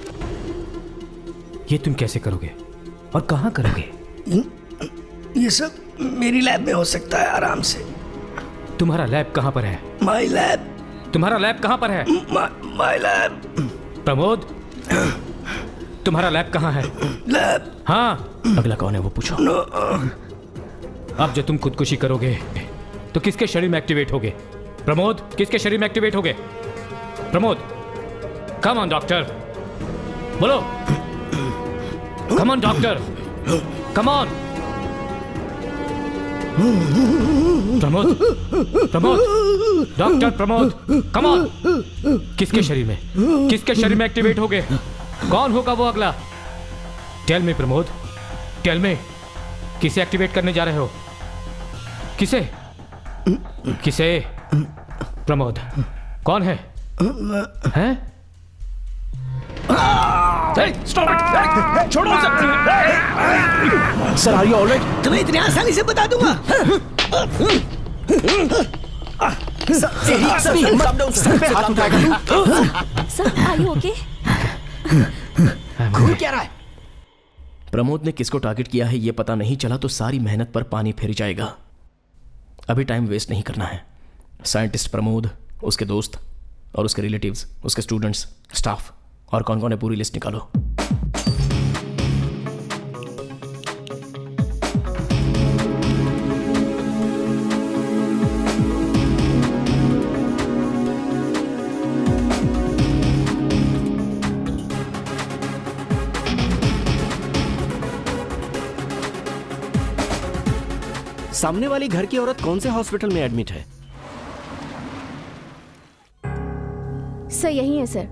ये तुम कैसे करोगे और कहाँ करोगे? ये सब मेरी लैब में हो सकता है आराम से। तुम्हारा लैब कहाँ पर है? My lab. तुम्हारा लैब कहाँ पर है? My lab. प्रमोद, तुम्हारा लैब कहाँ है? लैब। हाँ, अगला कौन है वो पूछो। अब जो तुम खुदकुशी करोगे तो किसके शरीर में एक्टिवेट होगे? प्रमोद, किसके शरीर में एक्टिवेट होगे? प्रमोद, कम ऑन डॉक्टर, बोलो। Come on doctor, come on. Pramod, Pramod, doctor Pramod, come on. किसके शरीर में, किसके शरीर में एक्टिवेट होगे? कौन होगा वो अगला? Tell me Pramod, tell me, किसे एक्टिवेट करने जा रहे हो? किसे? किसे? प्रमोद, कौन है? हैं? छोड़ो सर, आर यू ऑलराइट? तुम्हें इतनी आसानी से बता दूंगा। Sir, are you okay? खून क्या रहा है? प्रमोद ने किसको टारगेट किया है ये पता नहीं चला तो सारी मेहनत पर पानी फिर जाएगा। अभी टाइम वेस्ट नहीं करना है। साइंटिस्ट प्रमोद, उसके दोस्त और उसके रिलेटिव्स, उसके स्टूडेंट्स, स्टाफ और कौन कौन है पूरी लिस्ट निकालो। सामने वाली घर की औरत कौन से हॉस्पिटल में एडमिट है? सर यही है सर।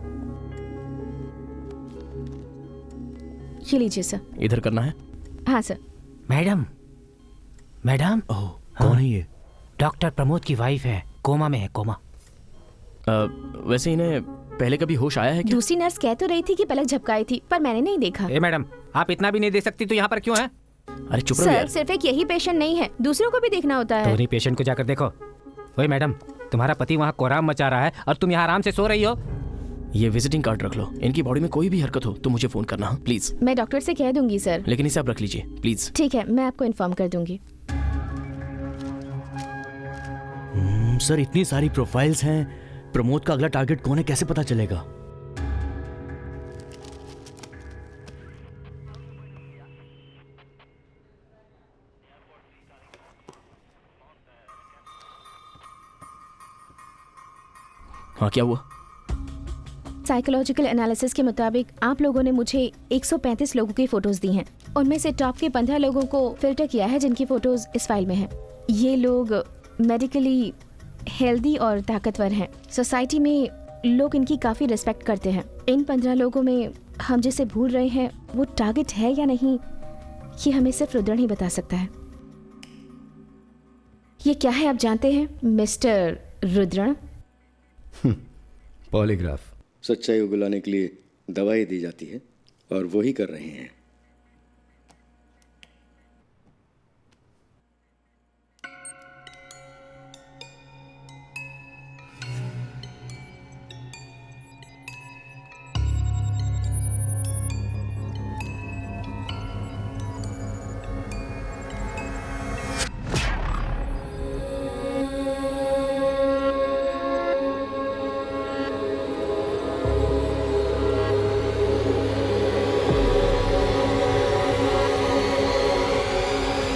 ये लीजिए सर। इधर करना है? हाँ सर। Madam, madam. ओह, कौन है ये? डॉक्टर प्रमोद की वाइफ है, कोमा में है, कोमा। वैसे इन्हें पहले कभी होश आया है क्या? दूसरी नर्स कह तो रही थी कि पलक झपकाई थी पर मैंने नहीं देखा। ए मैडम, आप इतना भी नहीं दे सकती तो यहाँ पर क्यों है? अरे चुप रहो सर, यार। सिर्फ एक यही पेशेंट नहीं है, दूसरों को भी देखना होता है। तो उन्हीं पेशेंट को जाकर देखो। ओए मैडम, तुम्हारा पति वहाँ कोहराम मचा रहा है और तुम यहाँ आराम से सो रही हो। ये विजिटिंग कार्ड रख लो। इनकी बॉडी में कोई भी हरकत हो तो मुझे फोन करना प्लीज। मैं डॉक्टर से कह दूंगी सर। लेकिन इसे आप रख लीजिए प्लीज। ठीक है, मैं आपको इन्फॉर्म कर दूंगी। सर इतनी सारी प्रोफाइल्स हैं, प्रमोद का अगला टारगेट कौन है कैसे पता चलेगा? हाँ क्या हुआ? साइकोलॉजिकल एनालिसिस के मुताबिक आप लोगों ने मुझे 135 लोगों की फोटोज दी हैं। उनमें से टॉप के 15 लोगों को फिल्टर किया है जिनकी फोटोज इस फाइल में हैं। ये लोग मेडिकली हेल्दी और ताकतवर हैं। सोसाइटी में लोग इनकी काफ़ी रिस्पेक्ट करते हैं। इन 15 लोगों में हम जिसे भूल रहे हैं वो टारगेट है या नहीं, ये हमें सिर्फ रुद्रण ही बता सकता है। ये क्या है आप जानते हैं मिस्टर रुद्रण? पॉलीग्राफ। सच्चाई उगलाने के लिए दवाई दी जाती है और वो ही कर रहे हैं।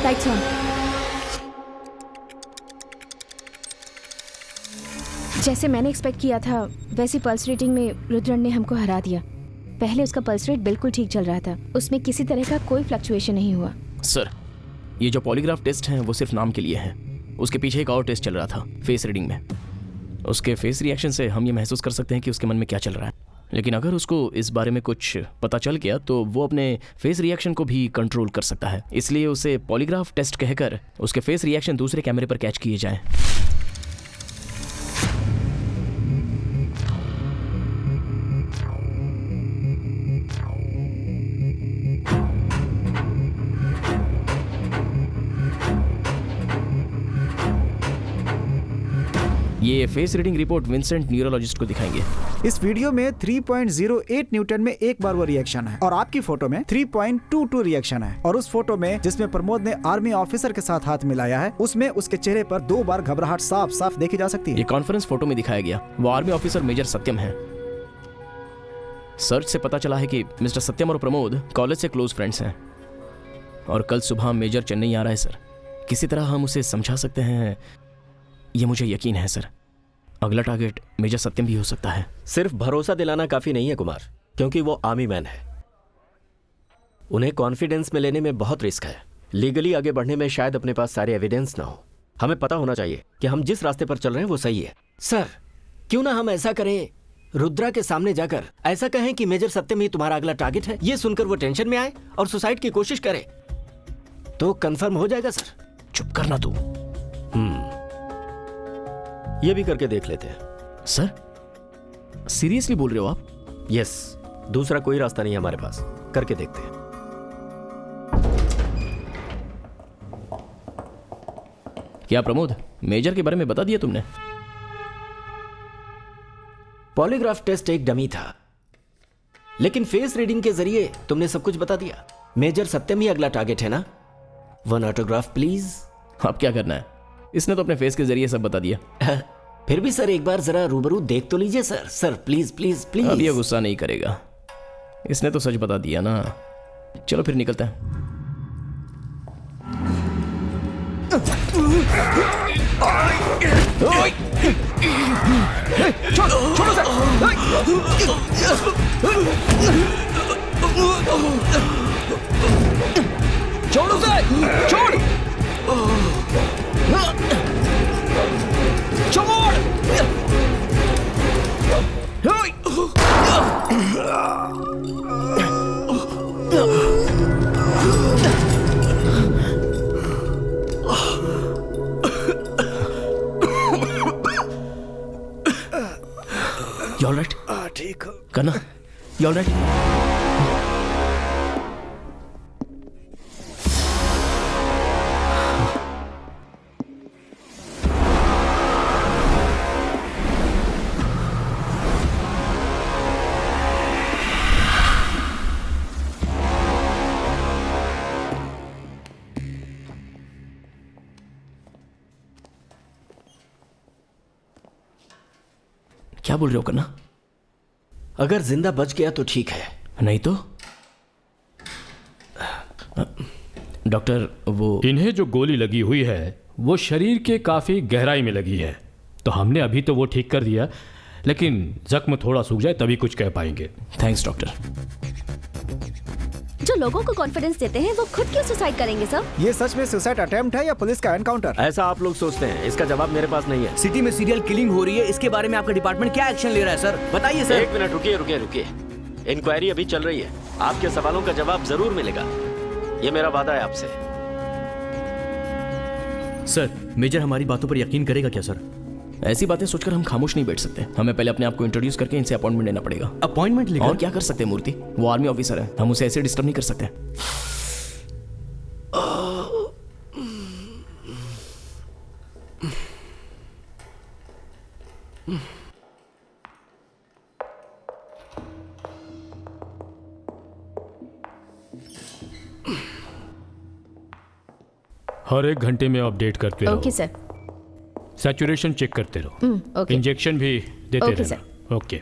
Lights on. जैसे मैंने एक्सपेक्ट किया था वैसी पल्स रेटिंग में रुद्रण ने हमको हरा दिया। पहले उसका पल्स रेट बिल्कुल ठीक चल रहा था, उसमें किसी तरह का कोई फ्लक्चुएशन नहीं हुआ। सर ये जो पॉलीग्राफ टेस्ट हैं वो सिर्फ नाम के लिए हैं। उसके पीछे एक और टेस्ट चल रहा था फेस रीडिंग में। उसके फेस रिएक्शन से हम ये महसूस कर सकते हैं कि उसके मन में क्या चल रहा है। लेकिन अगर उसको इस बारे में कुछ पता चल गया तो वो अपने फेस रिएक्शन को भी कंट्रोल कर सकता है। इसलिए उसे पॉलीग्राफ टेस्ट कहकर उसके फेस रिएक्शन दूसरे कैमरे पर कैच किए जाएं। ये face reading report Vincent neurologist को दिखाएंगे। इस वीडियो में 3.08 न्यूटन में एक बार वो रिएक्शन है और आपकी फोटो में 3.22 रिएक्शन है। और उस फोटो में जिसमें प्रमोद ने आर्मी ऑफिसर के साथ हाथ मिलाया है उसमें उसके चेहरे पर 2 बार घबराहट साफ साफ देखी जा सकती है। ये कॉन्फ्रेंस फोटो में दिखाया गया वो आर्मी ऑफिसर मेजर सत्यम है। सर्च से पता चला है कि मिस्टर सत्यम और प्रमोद कॉलेज से क्लोज फ्रेंड्स हैं और कल सुबह मेजर चेन्नई आ रहा है। सर किसी तरह हम उसे समझा सकते हैं, ये मुझे यकीन है सर। अगला टारगेट मेजर सत्यम भी हो सकता है। सिर्फ भरोसा दिलाना काफी नहीं है कुमार, क्योंकि वो आर्मी मैन है। उन्हें कॉन्फिडेंस में लेने में बहुत रिस्क है। लीगली आगे बढ़ने में शायद अपने पास सारे एविडेंस ना हो। हमें पता होना चाहिए कि हम जिस रास्ते पर चल रहे हैं वो सही है। सर क्यों ना हम ऐसा करें, रुद्रा के सामने जाकर ऐसा कहें कि मेजर सत्यम ही तुम्हारा अगला टारगेट है। ये सुनकर वो टेंशन में आए और सुसाइड की कोशिश करे तो कंफर्म हो जाएगा। सर चुप करना तू। ये भी करके देख लेते हैं। सर सीरियसली बोल रहे हो आप? यस, दूसरा कोई रास्ता नहीं है हमारे पास, करके देखते हैं। क्या प्रमोद मेजर के बारे में बता दिया तुमने? पॉलीग्राफ टेस्ट एक डमी था, लेकिन फेस रीडिंग के जरिए तुमने सब कुछ बता दिया। मेजर सत्यम ही अगला टारगेट है ना? 1 ऑटोग्राफ प्लीज। अब क्या करना है? इसने तो अपने फेस के जरिए सब बता दिया। फिर भी सर एक बार जरा रूबरू देख तो लीजिए sir. Sir please please please. अब ये गुस्सा नहीं करेगा, इसने तो सच बता दिया ना। चलो फिर निकलते हैं। छोड़ो सर। छोड़ो सर, छोड़ You all right? ठीक हो करना। You all right? क्या बोल रहे हो करना? अगर जिंदा बच गया तो ठीक है, नहीं तो डॉक्टर वो इन्हें जो गोली लगी हुई है वो शरीर के काफी गहराई में लगी है, तो हमने अभी तो वो ठीक कर दिया, लेकिन जख्म थोड़ा सूख जाए तभी कुछ कह पाएंगे। Thanks doctor. जो लोगों को कॉन्फिडेंस देते हैं वो खुद क्यों सुसाइड करेंगे सर? ये सच में सुसाइड अटेम्प्ट है या पुलिस का एनकाउंटर? ऐसा आप लोग सोचते हैं, इसका जवाब मेरे पास नहीं है। सिटी में सीरियल किलिंग हो रही है, इसके बारे में आपका डिपार्टमेंट क्या एक्शन ले रहा है सर? बताइए सर। 1 मिनट रुकिए। इंक्वायरी अभी चल रही है, आपके सवालों का जवाब जरूर मिलेगा, ये मेरा वादा है आपसे। सर, मेजर हमारी बातों पर यकीन करेगा क्या सर? ऐसी बातें सोचकर हम खामोश नहीं बैठ सकते, हमें पहले अपने आप को इंट्रोड्यूस करके इनसे अपॉइंटमेंट लेना पड़ेगा। अपॉइंटमेंट लेकर? और क्या कर सकते हैं मूर्ति, वो आर्मी ऑफिसर है, हम उसे ऐसे डिस्टर्ब नहीं कर सकते। हर 1 घंटे में अपडेट करते रहो। Okay sir. सैचुरेशन चेक करते रहो। ओके। इंजेक्शन भी देते ओके रहना। Okay.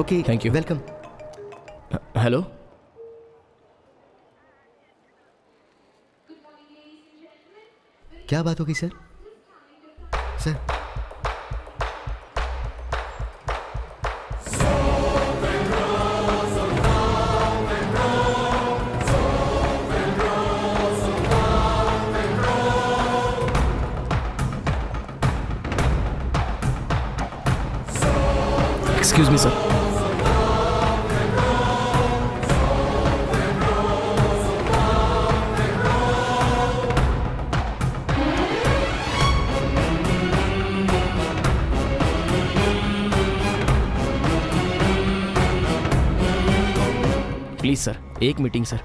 Okay, thank you, welcome. Hello, क्या बात होगी sir? Sir excuse me sir. Please sir, एक मीटिंग सर।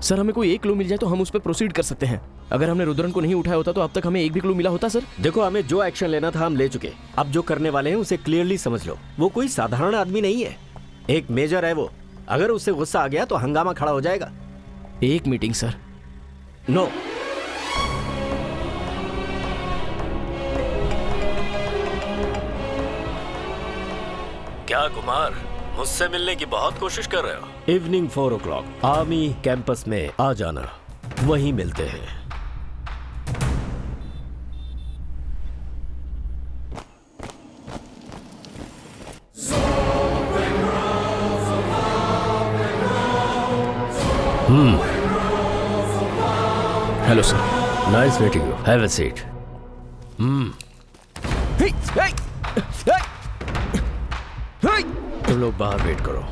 सर, हमें कोई एक क्लू मिल जाए तो हम उस पर प्रोसीड कर सकते हैं। अगर हमने रुद्रन को नहीं उठाया होता तो अब तक हमें एक भी क्लू मिला होता सर। देखो, हमें जो एक्शन लेना था हम ले चुके, अब जो करने वाले हैं उसे क्लियरली समझ लो। वो कोई साधारण आदमी नहीं है, एक मेजर है वो। अगर उससे गुस्सा आ गया तो हंगामा खड़ा हो जाएगा। एक मीटिंग सर। नो। क्या कुमार, मुझसे मिलने की बहुत कोशिश कर रहे हो? इवनिंग 4 o'clock आर्मी कैंपस में आ जाना, वहीं मिलते हैं। Hello sir. Nice meeting you, have a seat. तुम लोग बाहर वेट करो।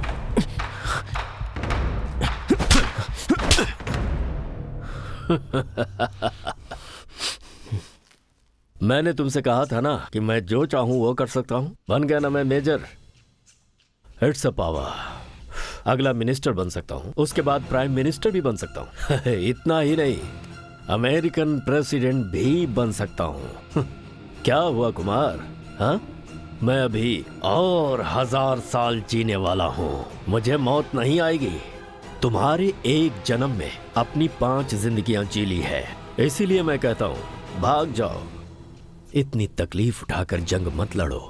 मैंने तुमसे कहा था ना कि मैं जो चाहूं वो कर सकता हूं। बन गया ना मैं मेजर। It's a power. अगला मिनिस्टर बन सकता हूं, उसके बाद प्राइम मिनिस्टर भी बन सकता हूं। इतना ही नहीं, अमेरिकन प्रेसिडेंट भी बन सकता हूं। क्या हुआ कुमार? हाँ, मैं अभी और 1000 साल जीने वाला हूं। मुझे मौत नहीं आएगी। तुम्हारे एक जन्म में अपनी 5 जिंदगियां जी ली है, इसीलिए मैं कहता हूं भाग जाओ। इतनी तकलीफ उठाकर जंग मत लड़ो।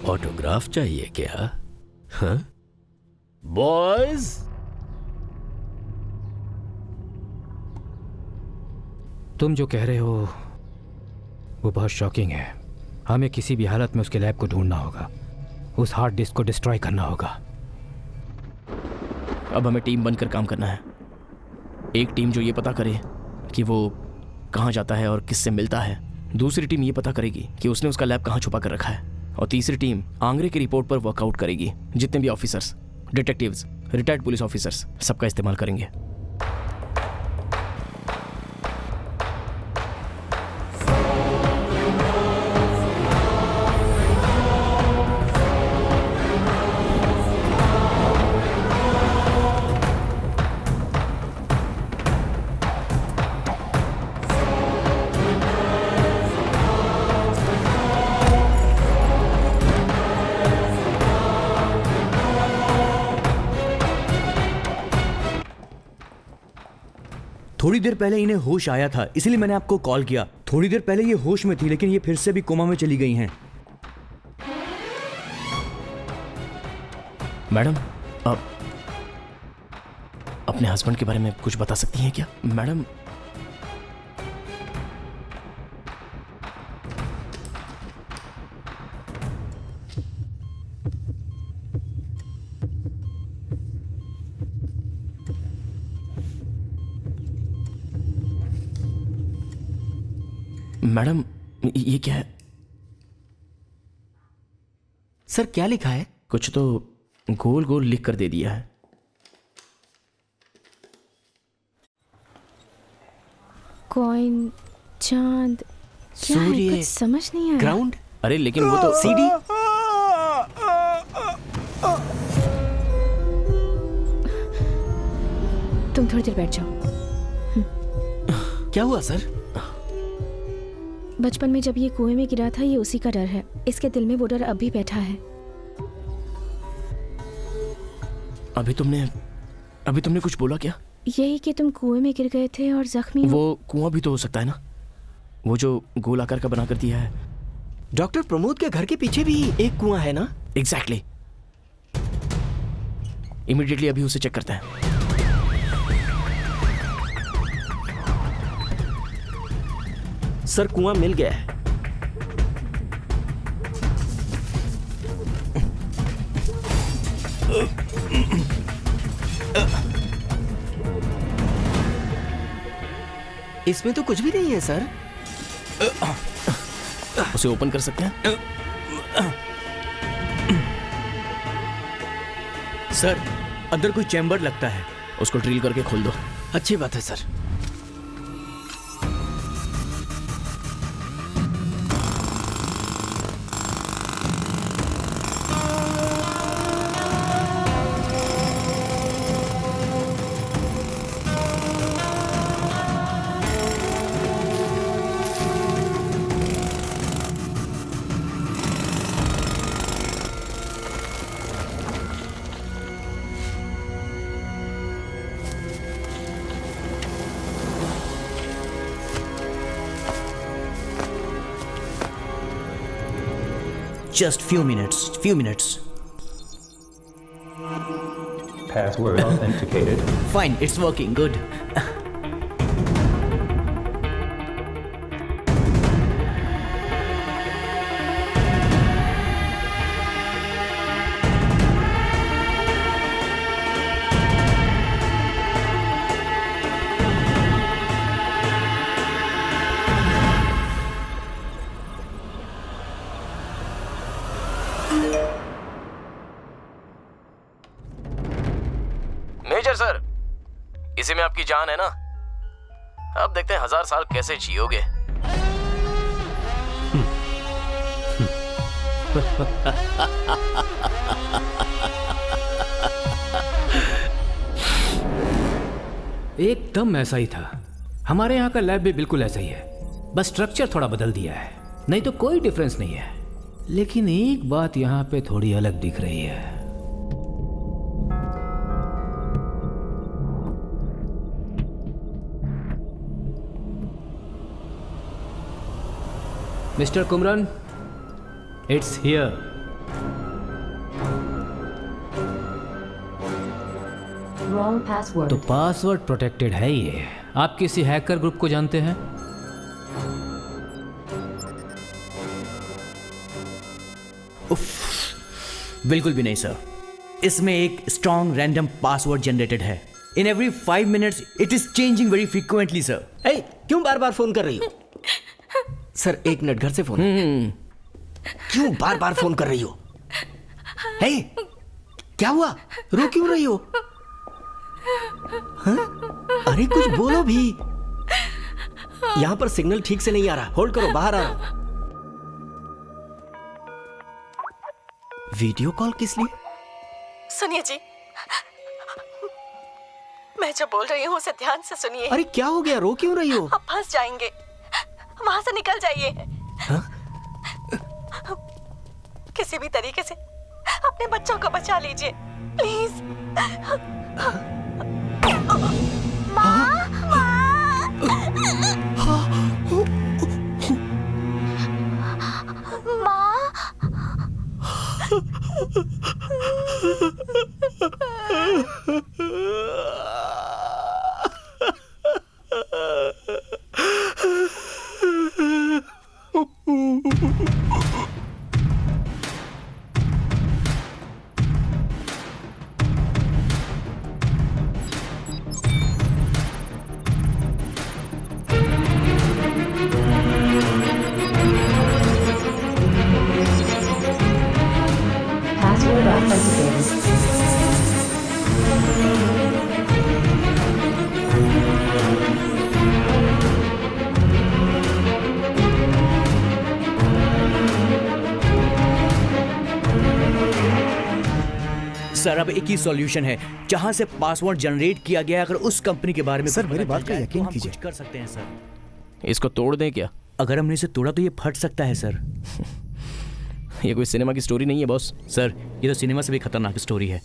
ऑटोग्राफ चाहिए क्या? हाँ बॉयज? तुम जो कह रहे हो वो बहुत शॉकिंग है। हमें किसी भी हालत में उसके लैब को ढूंढना होगा, उस हार्ड डिस्क को डिस्ट्रॉय करना होगा। अब हमें टीम बनकर काम करना है। एक टीम जो ये पता करे कि वो कहाँ जाता है और किससे मिलता है, दूसरी टीम ये पता करेगी कि उसने उसका लैब कहाँ छुपा कर रखा है, और तीसरी टीम आंग्रे की रिपोर्ट पर वर्कआउट करेगी। जितने भी officers, detectives, retired police officers, सबका इस्तेमाल करेंगे। थोड़ी देर पहले इन्हें होश आया था, इसलिए मैंने आपको कॉल किया। थोड़ी देर पहले ये होश में थी, लेकिन ये फिर से भी कोमा में चली गई हैं। मैडम, आप अपने हस्बैंड के बारे में कुछ बता सकती हैं क्या? मैडम, मैडम ये क्या है? सर क्या लिखा है? कुछ तो गोल गोल लिख कर दे दिया है। कॉइन, चांद, क्या है? सूर्य, कुछ समझ नहीं आया। ग्राउंड। अरे लेकिन वो तो सीडी। तुम थोड़ी देर बैठ जाओ। क्या हुआ सर? बचपन में जब ये कुएं में गिरा था, ये उसी का डर है। इसके दिल में वो डर अब भी बैठा है। अभी तुमने कुछ बोला क्या? यही कि तुम कुएं में गिर गए थे और जख्मी वो कुआं भी तो हो सकता है ना, वो जो गोल आकार का बना कर दिया है। डॉक्टर प्रमोद के घर के पीछे भी एक कुआं है ना? एग्जैक्टली। इमीडिएटली अभी उसे चेक करते हैं। सर कुआं मिल गया है। इसमें तो कुछ भी नहीं है सर। उसे ओपन कर सकते हैं? सर, अंदर कोई चैम्बर लगता है। उसको ड्रिल करके खोल दो। अच्छी बात है sir. Just few minutes. Password authenticated. Fine, it's working, good. Major sir, इसी में आपकी जान है ना? अब देखते हैं 1000 साल कैसे जियोगे। एकदम ऐसा ही था। हमारे यहाँ का लैब भी बिल्कुल ऐसा ही है, बस स्ट्रक्चर थोड़ा बदल दिया है, नहीं तो कोई डिफरेंस नहीं है। लेकिन एक बात यहाँ पे थोड़ी अलग दिख रही है। Mister Kumaran, it's here. Wrong password. तो पासवर्ड प्रोटेक्टेड है ये। आप किसी हैकर ग्रुप को जानते हैं? बिल्कुल भी नहीं सर। इसमें एक स्ट्रॉन्ग रैंडम पासवर्ड जनरेटेड है। In every 5 minutes it is changing very frequently sir. ए, क्यों बार बार फोन कर रही हो? सर 1 मिनट, घर से फोन। क्यों बार बार फोन कर रही हो? हे, क्या हुआ? रो क्यों रही हो? हाँ? अरे कुछ बोलो भी। यहां पर सिग्नल ठीक से नहीं आ रहा। होल्ड करो, बाहर आ रहा हूं। वीडियो कॉल किस लिए? सुनिए जी, मैं जो बोल रही हूँ उसे ध्यान से सुनिए। अरे क्या हो गया? रो क्यों रही हो? आप फंस जाएंगे, वहां से निकल जाइए। हाँ? किसी भी तरीके से अपने बच्चों को बचा लीजिए प्लीज। Password authenticated. सर अब एक ही सॉल्यूशन है, जहां से पासवर्ड जनरेट किया गया है। अगर उस कंपनी के बारे में सर, मेरी बात का यकीन कीजिए। कर सकते हैं सर। इसको तोड़ दें क्या? अगर हमने इसे तोड़ा तो ये फट सकता है सर। ये कोई सिनेमा की स्टोरी नहीं है बॉस। सर ये तो सिनेमा से भी खतरनाक स्टोरी है।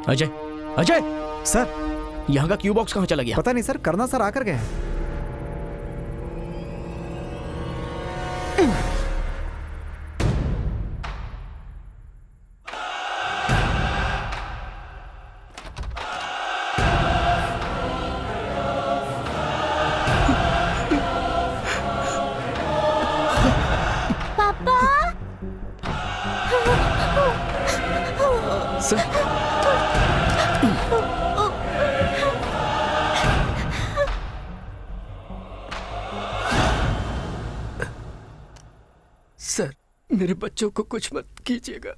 अजय, अजय सर, यहाँ का क्यू बॉक्स कहाँ चला गया? पता नहीं सर, करना सर आकर गए। पापा सर, सर मेरे बच्चों को कुछ मत कीजिएगा।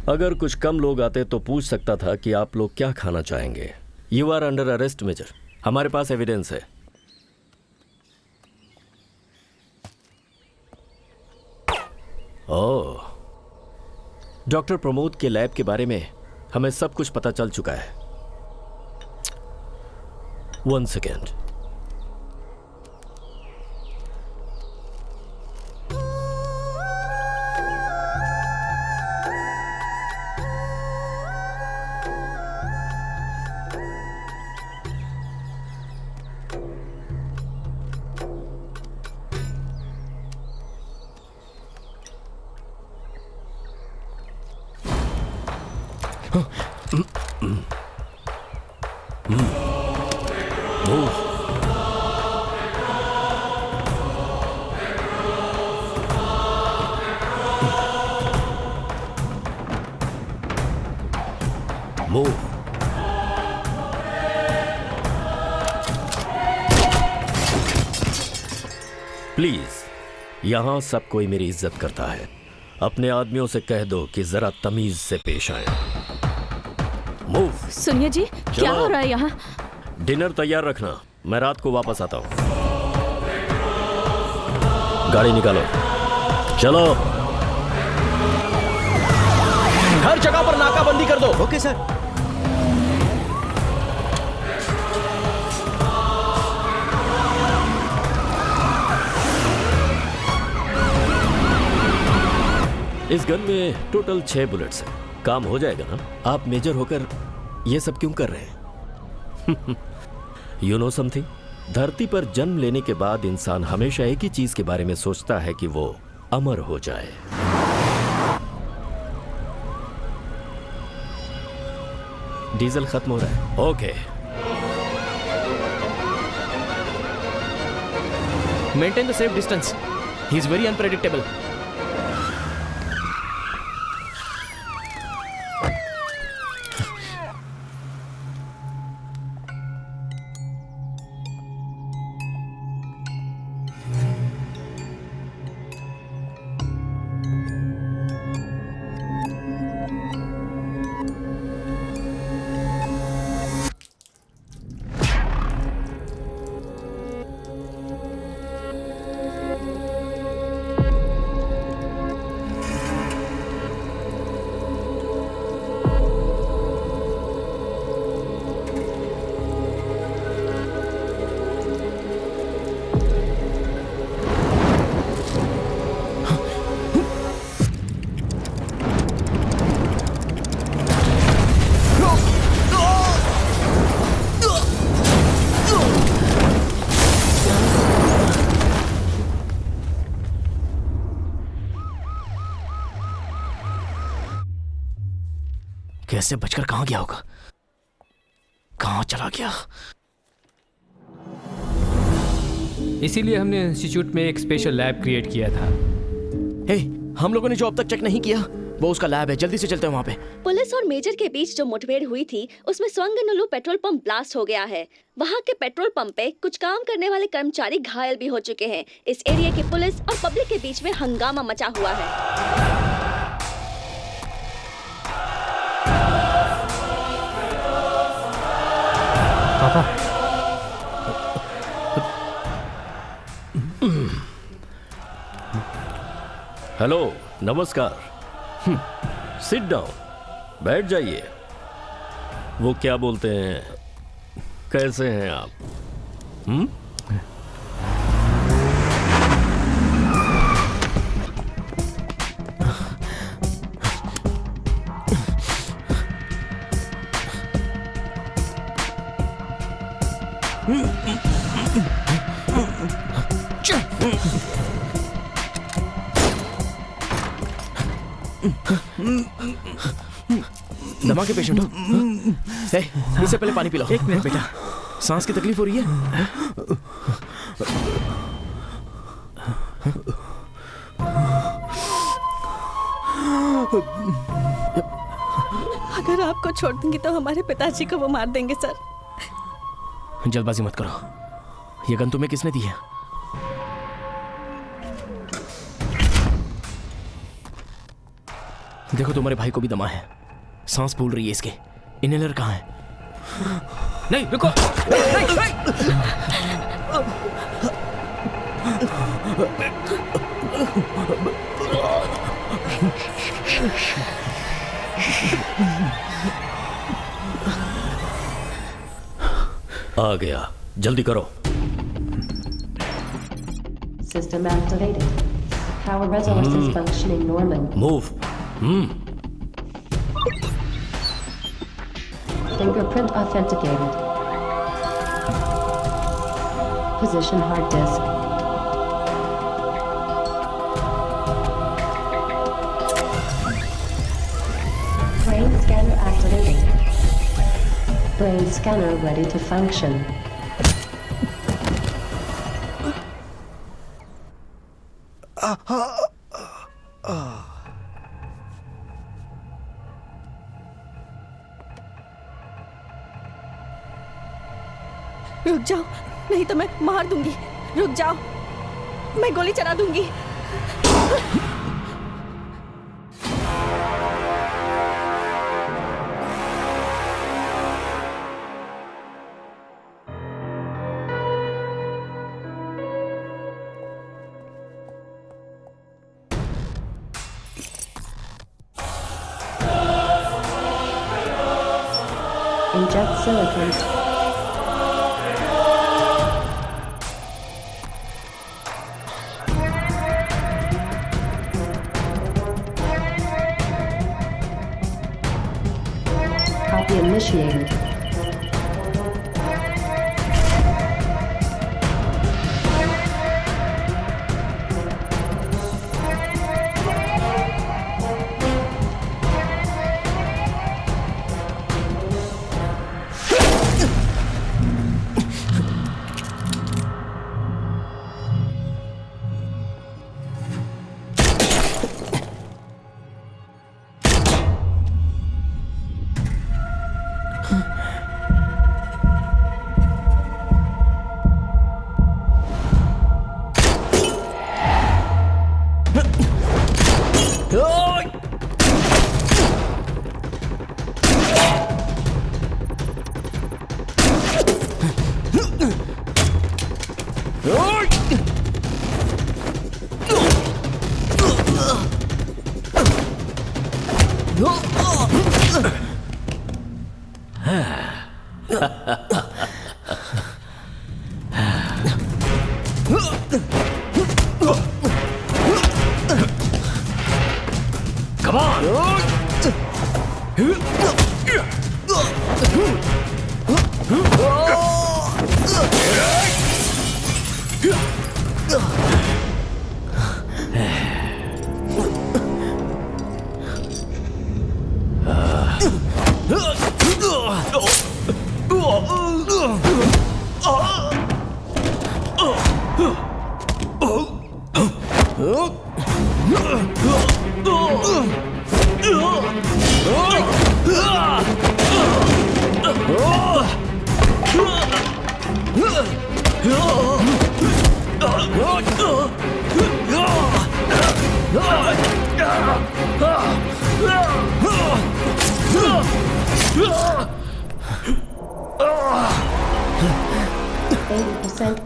अगर कुछ कम लोग आते तो पूछ सकता था कि आप लोग क्या खाना चाहेंगे। You are under arrest major. हमारे पास एविडेंस है। ओह, डॉक्टर प्रमोद के लैब के बारे में हमें सब कुछ पता चल चुका है। 1 सेकेंड। प्लीज, यहां सब कोई मेरी इज्जत करता है। अपने आदमियों से कह दो कि जरा तमीज से पेश आए। मूव। सुनिए जी, क्या हो रहा है यहाँ? डिनर तैयार रखना, मैं रात को वापस आता हूं। गाड़ी निकालो, चलो। हर जगह पर नाकाबंदी कर दो। Okay sir. इस गन में टोटल 6 बुलेट्स हैं। काम हो जाएगा ना? आप मेजर होकर ये सब क्यों कर रहे हैं? You know something? धरती पर जन्म लेने के बाद इंसान हमेशा एक ही चीज के बारे में सोचता है कि वो अमर हो जाए। डीजल खत्म हो रहा है। Okay. Maintain the safe distance. He is very unpredictable. कैसे बचकर कहां गया होगा? कहां चला गया? इसीलिए हमने इंस्टीट्यूट में एक स्पेशल लैब क्रिएट किया था। हे, हम लोगों ने जो अब तक चेक नहीं किया वो उसका लैब है। जल्दी से चलते हैं वहां पे। पुलिस और मेजर के बीच जो मुठभेड़ हुई थी उसमें स्वंगनुलु पेट्रोल पंप ब्लास्ट हो गया है। वहां के पेट्रोल पंप पे कुछ काम करने वाले कर्मचारी घायल भी हो चुके हैं। इस एरिया की पुलिस और पब्लिक के बीच में हंगामा मचा हुआ है। पापा, हेलो, नमस्कार। सिट डाउन, बैठ जाइए। वो क्या बोलते हैं, कैसे हैं आप? दमा के पेशेंट हो? इससे पहले पानी पिलाओ। 1 मिनट बेटा। सांस की तकलीफ हो रही है? अगर आपको छोड़ दूंगी तो हमारे पिताजी को वो मार देंगे सर। जल्दबाजी मत करो। ये गन तुम्हें किसने दी है? देखो तुम्हारे भाई को भी दमा है, सांस फूल रही है इसके। इनहेलर कहाँ है? नहीं रुको, आ गया, जल्दी करो। System activated. Power resources functioning normally. Move. Fingerprint authenticated. Position hard disk. Brain scanner activated. Brain scanner ready to function. रुक जाओ, नहीं तो मैं मार दूंगी। रुक जाओ, मैं गोली चला दूंगी। Inject silicon. Copy initiated. Come on!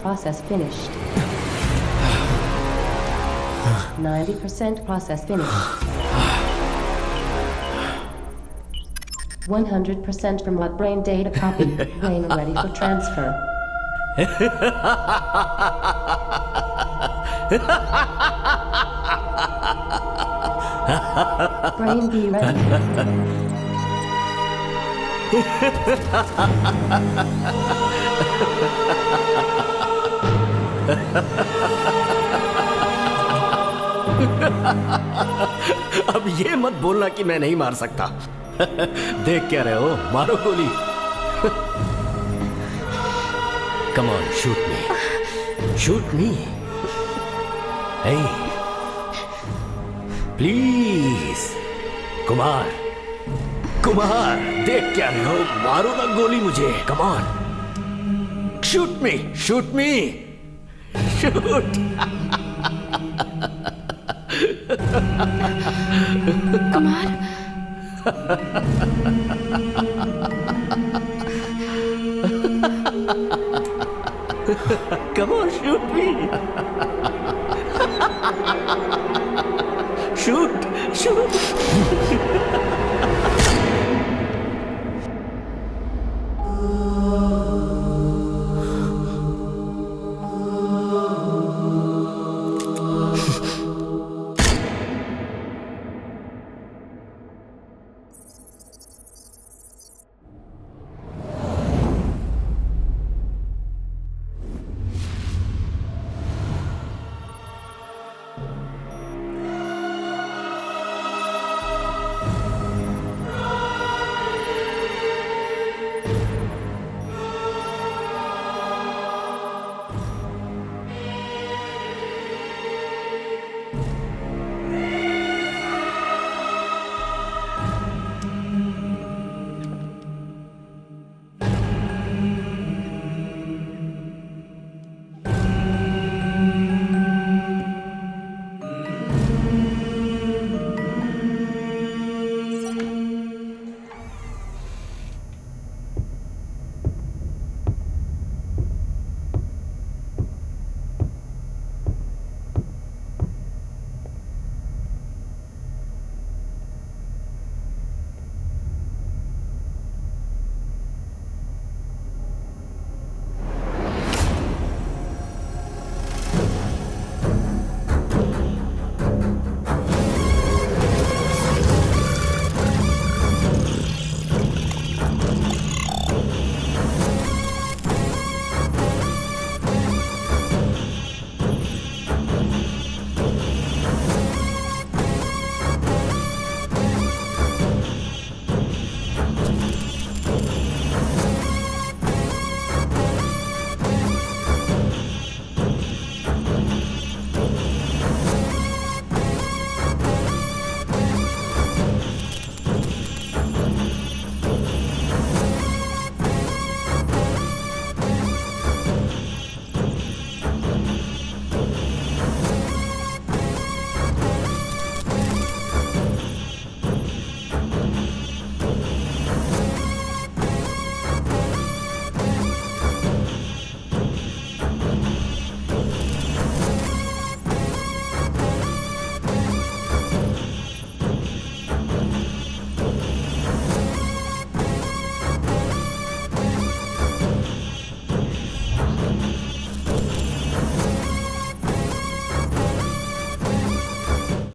Process finished. 90% process finished. 100% remote brain data copy. Brain ready for transfer. Brain be ready. अब ये मत बोलना कि मैं नहीं मार सकता। देख क्या रहे हो, मारो गोली। Come on, shoot me. Shoot me. Hey. Please. Kumar, Kumar, देख क्या रहे हो, मारो ना गोली मुझे। Come on. Shoot me. Shoot me. Shoot. Kumar Come on, shoot me. Shoot.